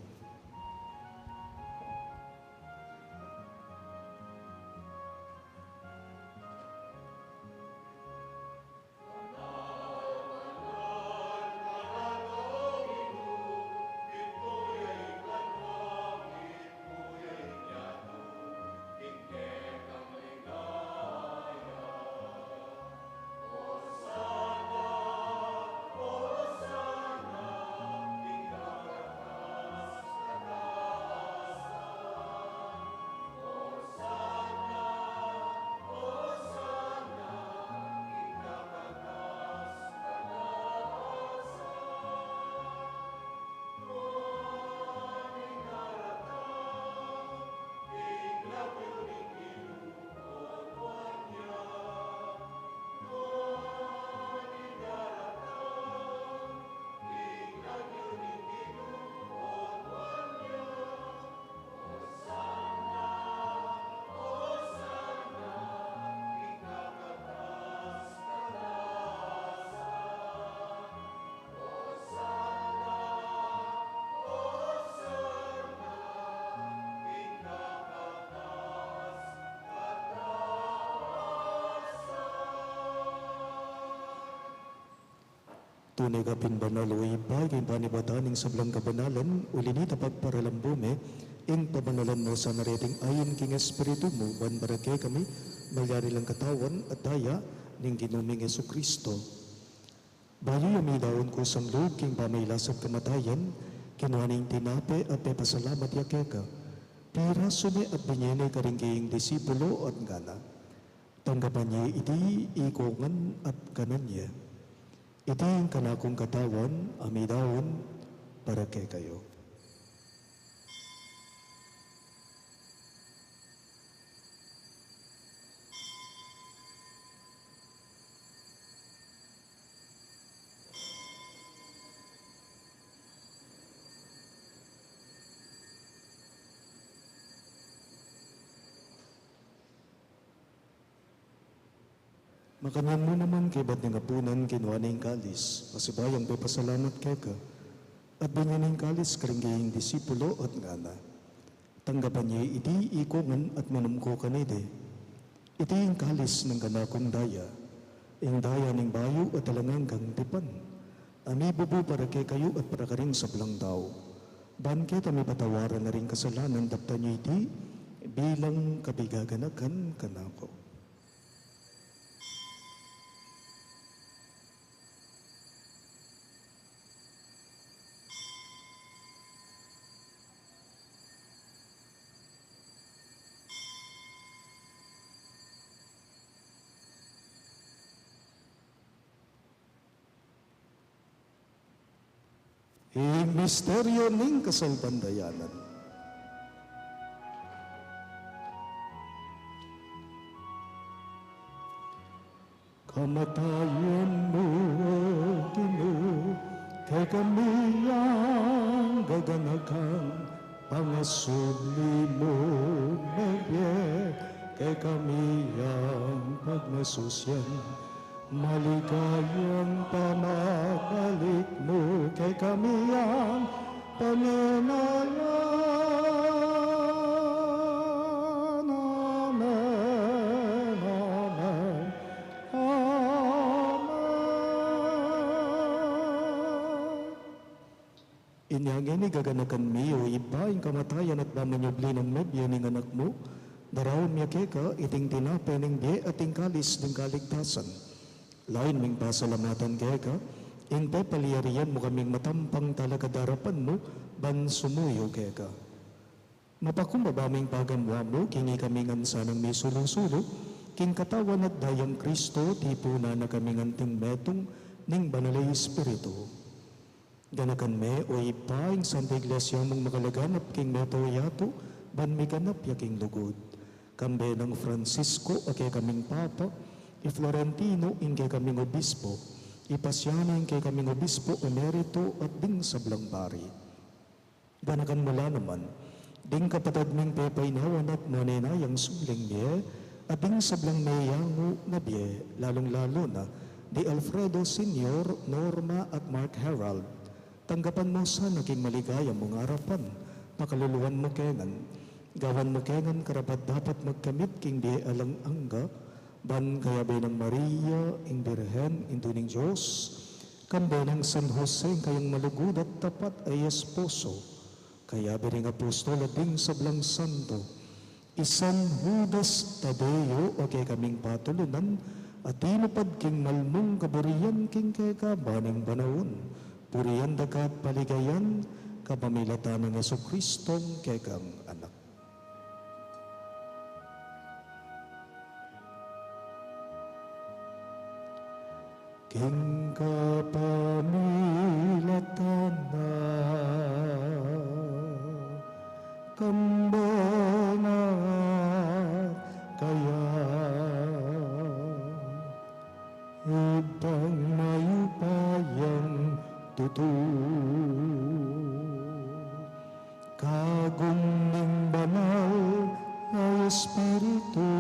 Tunay ka pinbanal o iba, kay panibadaning sablang kabanalan, ulinita pagparalambume, ing pabanalan mo sa nareting ayon king Espiritu mo, ban barake kami, malyari lang katawan at daya, ning ginuming Yesu Kristo. Bayo yamidaon ko sang loob king pamaylasag kamatayan, kinuhaning tinape at pepasalamat yakeka. Pira sume at binyene karingging disipulo at gana. Tanggapan niya iti ikongan at kanan niya. Iti ang kanakong katawan, amidaon, para kay kayo. Makanan mo naman kay ba't nga punan kinuha na yung kalis, masibayang pasalamat kay ka, at binyan ng kalis karingging disipulo at ngana. Tanggapan niya iti ikongan at manumko kanide. Iti yung kalis ng kanakong daya, yung daya ng bayo at talanganggang tipan. Ami bubu para kay kayo at para ka rin sa blang tao. Ban kita may patawaran na rin kasalanan dapta niya iti bilang kabigaganakan kanako. Ing misteryo ning kasalbandayanan. Kamatayan mo, Ginoo, kay kami ang gaganakan, pangasubli mo, Nabye, kay kami ang pagmasusyan. Maligayang pamabalik mo kay kami ang pananayan. Amen, amen, amen. Inyangin ni gaganakan mi o iba yung kamatayan at mamanyubli ng mebya ng anak mo, darawon miya keka iting tinape ng biye at ting kalis ng kaligtasan. Lain ming pasalamatan kaya ka, ing pepaliyarian mo kaming matampang talaga darapan mo, ban sumuyo kaya ka. Mapakumbabaming pagamwa mo, kingi kami ngansa ng may sulo-sulo, king katawan at dayang Kristo, tipo na kami nganting metong, ning banalay Espiritu. Ganakan me, o ipa, ing Santa Iglesia mong makalaganap, king meto yato, ban may ganap yaking lugod. Kambe ng Francisco, ake kaming Papa, i-Florentino, ingkay kaming obispo, ipasyanan ingkay kaming obispo, emerito at ding sablang pari. Ganakan mula naman, ding kapatad ming pepaynawan at manenayang suling niya, at ding sablang mayango na biye, lalong-lalo na, di Alfredo Senior, Norma at Mark Herald. Tanggapan mo sa naging maligaya mong harapan, makaluluwan mo kengan, gawan mo kengan karapat dapat magkamit king di alang angga, ban kaya ng Maria, ing Birhen, induning Diyos, kambe ng San Jose, kayong malugod at tapat ay esposo, kaya biring apostol at ding sablang santo, isan Judas Tadeo, o kay kaming patulunan, at tinupad king malmong kaburiyan king kay kabaning banaon, puriyan dagat paligayan, kapamilatan ng Yesu Kristong kay kang anak. King kapamilatan na kambanat kaya ibang mayupayang kagum ning banal na Espiritu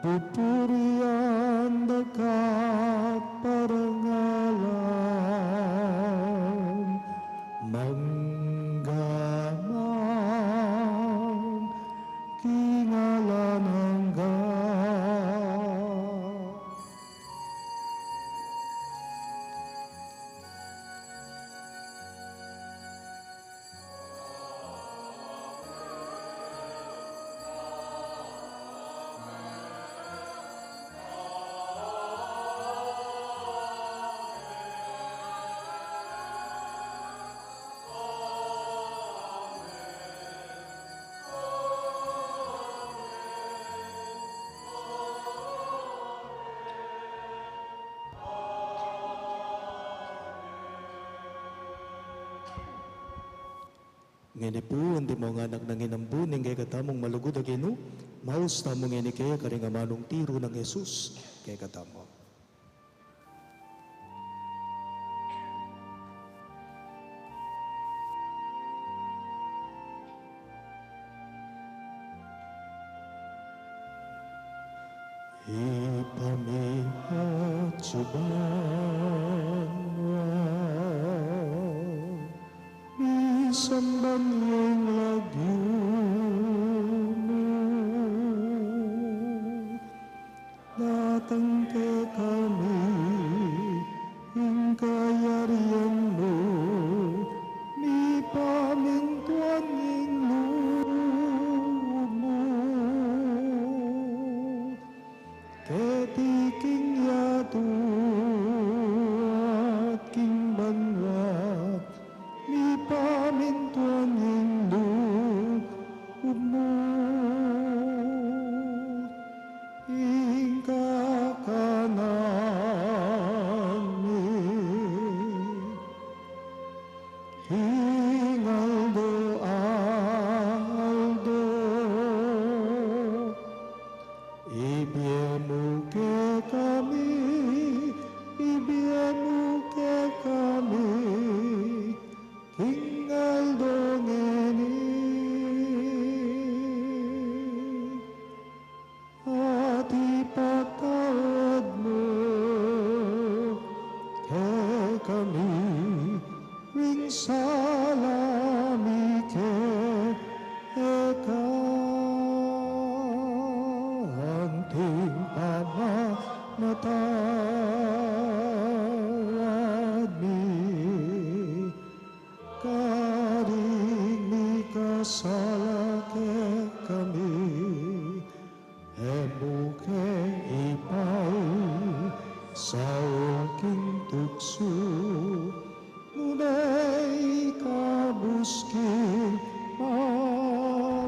pupurian dekat parangalan manggaman kingalan hangga. Ngini po, hindi mo nga anak ng inambu, ning kay katamong malugod agino, maus tamong ngini kaya karingamanong tiro ng Jesus, kay katamo. Ipamihat suban bisan banyang lagyo mo, datang ke kami, ang kayarian mo, mi pamintuan ng loob mo. Ketiking yato at king banwat, mi pamintuan ng loob mo. Ing kakanan mi, ing aldo aldo, ibiemu ke kami, ibiemu ke kami, tinggal dong ini. Hati patawad mo ke kami, ring salami ke kanting pamamatawad mi, karing mi kasala ke kami, emuke ipay sa aking tukso, ngunay kabusking marok.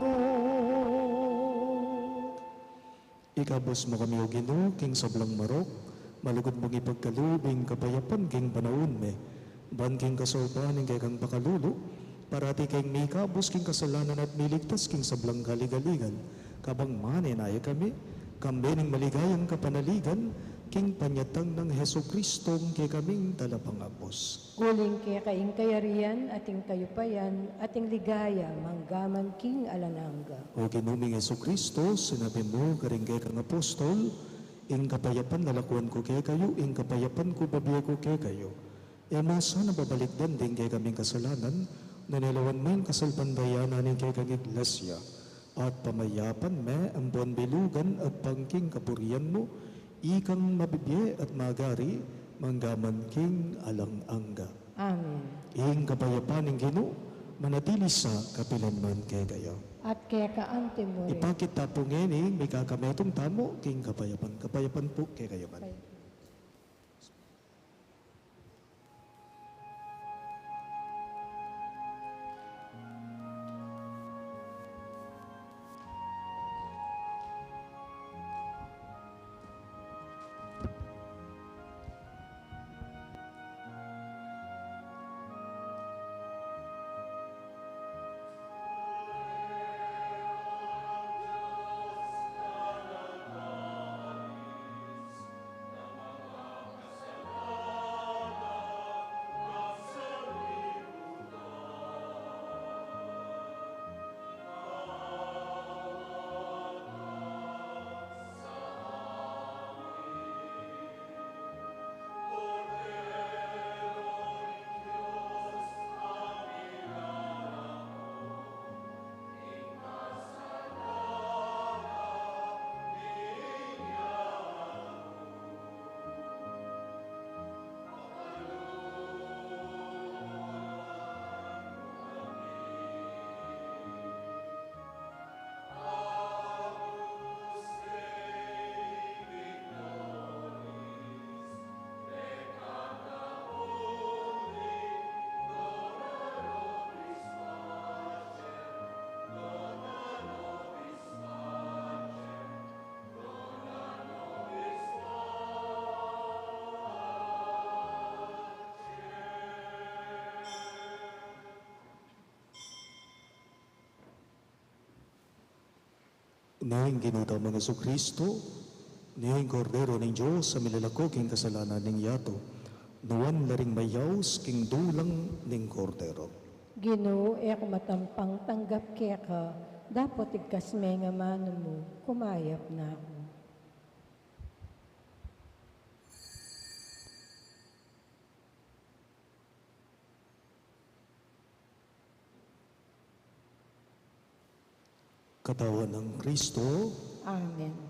Ikabos mo kami o Ginoo, king sablang marok, malugod mong ipagkalubing kapayapan king panahon me, ban king kasorbanin kay kang pakalulo, parati king may kabos king kasalanan at miligtas king sablang kaligaligan, kabang maninaya kami, kambening maligayang kapanaligan, king panyatang ng Heso Kristong kay kaming talapangapos. Uling kaya kaing kayarian, ating kayupayan, ating ligaya, manggaman king alanangga. O Ginuming Heso Kristo, sinabi mo, karing kay kang apostol, ing kapayapan nalakuan ko kay kayo, ing kapayapan ko babiya ko kay kayo. E sana babalik din kay kaming kasalanan, nanilawan mo yung kasalpandayanan kay kang iglesia, at pamayapan me ang buwan bilugan at pangking kapurian mo, ikang mabibye at magari, manggaman king alang-angga. Amen. Ing kapayapan ng Ginoo, manatili sa kapilanman kay kayo. At kaya kaante mo rin. Ipakit tapo ngeni, may kakametong tamo, king kapayapan. Kapayapan po kay kayo man. Noong ginuta mga Kristo, noong kordero ng Diyos sa milalako king kasalanan ng yato, nuwan laring mayaws king dulang ng kordero. Ginoo, ek matampang tanggap keka, dapat igkas may nga mano mo, kumayap na ako. Katawan ng Kristo, Amen.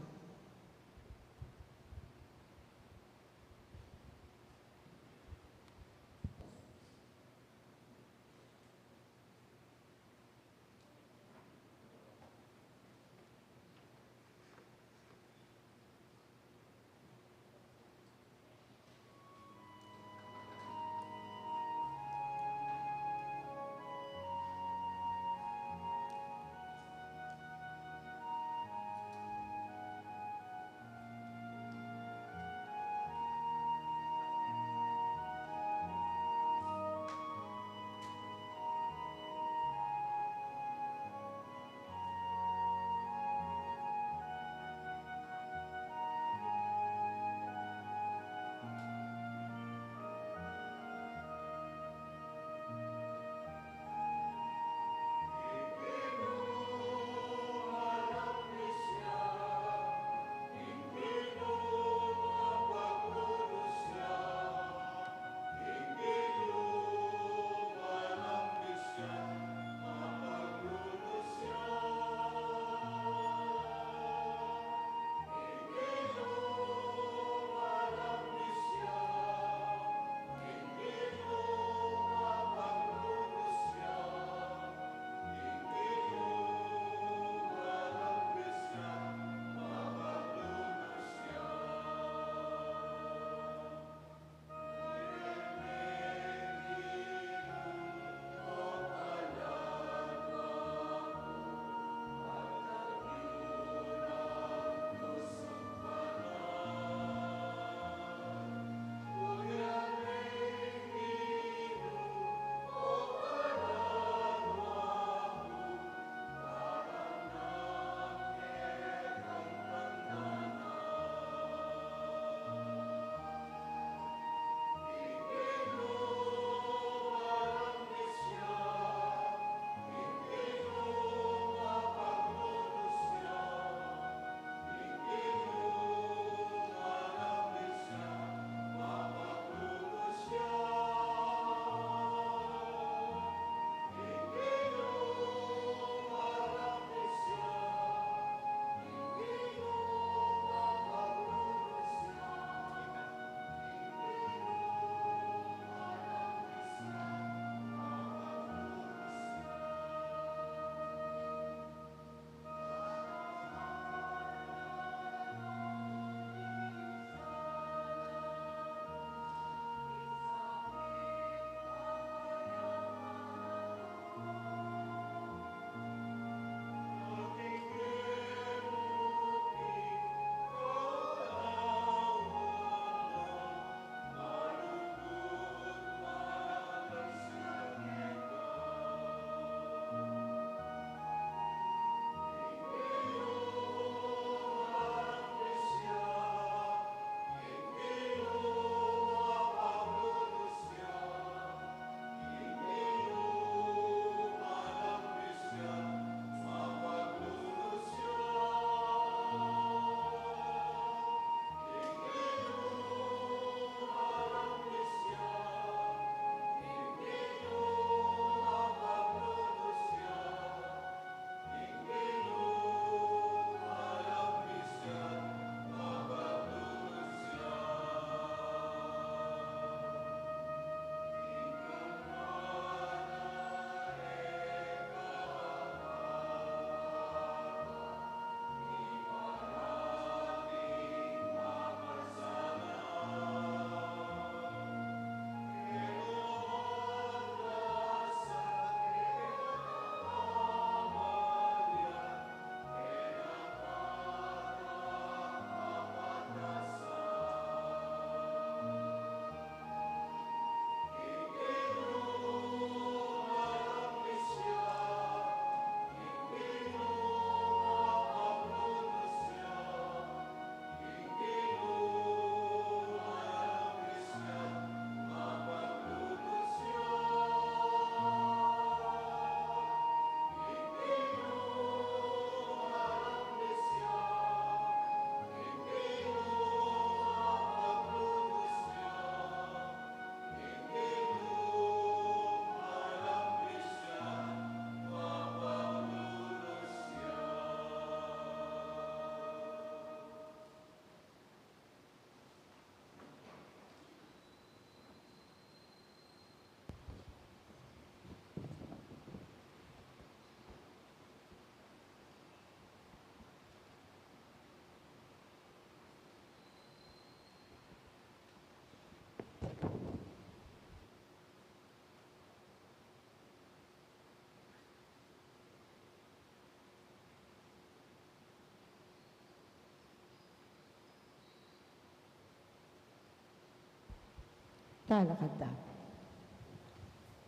Talakada.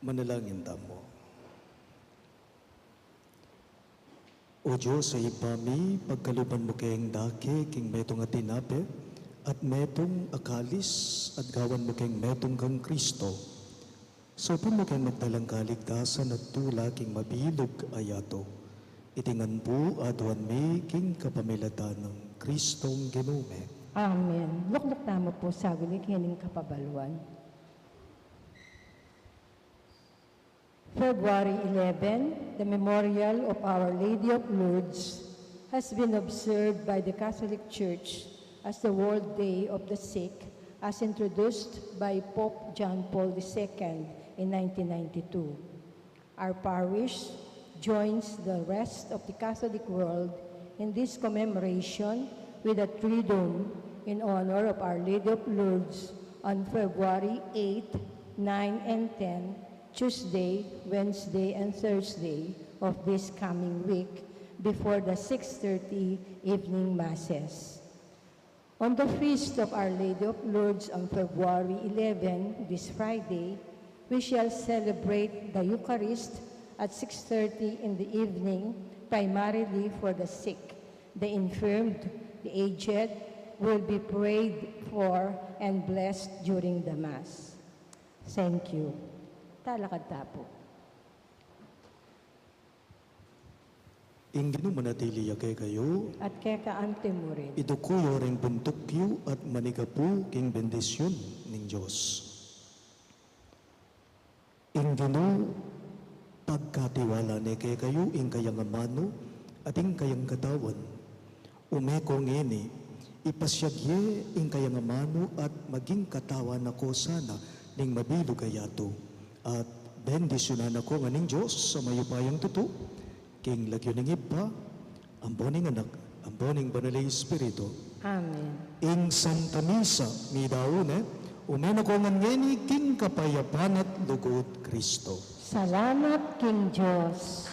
Manalangin tamo. O Diyos, sa ipami, pagkaluban mo kayong dake, king metong atinape, at metong akalis, at gawan mo kayong metong kang Kristo. So mo kayong magdalang kaligtasan at tula king mabilog ayato. Itingan po aduan mi king kapamilatan ng Kristong Ginume. Amen. Lukluk tamo po sa gulik hining kapabaluan. February 11, the memorial of Our Lady of Lourdes has been observed by the Catholic Church as the World Day of the Sick, as introduced by Pope John Paul II in 1992. Our parish joins the rest of the Catholic world in this commemoration with a triduum in honor of Our Lady of Lourdes on February 8, 9, and 10, Tuesday, Wednesday, and Thursday of this coming week before the 6:30 evening masses. On the feast of Our Lady of Lourdes on February 11, this Friday, we shall celebrate the Eucharist at 6:30 in the evening, primarily for the sick. The infirmed, the aged will be prayed for and blessed during the Mass. Thank you. Talakad tapo. Ingino manatili kay kayo, At kaya kaante mo rin. idukuyo ring buntukyo at manigapu king bendisyon ning Diyos. Ingino pagkatiwala ni kay kayo ing kayang amano at ing kayang katawan. Umeko ngini, ipasyagye ing kayang amano at maging katawan ako sana ning mabilog ayato. At bendisyonan ako nga ning Diyos sa mayupayang tuto, king lagyo ning ipa, ang boning anak, ang boning banalay Espiritu. Amen. Ing Santa Misa, midaune, umena ko nga ngeni king kapayapan at lugod Kristo. Salamat, King Diyos.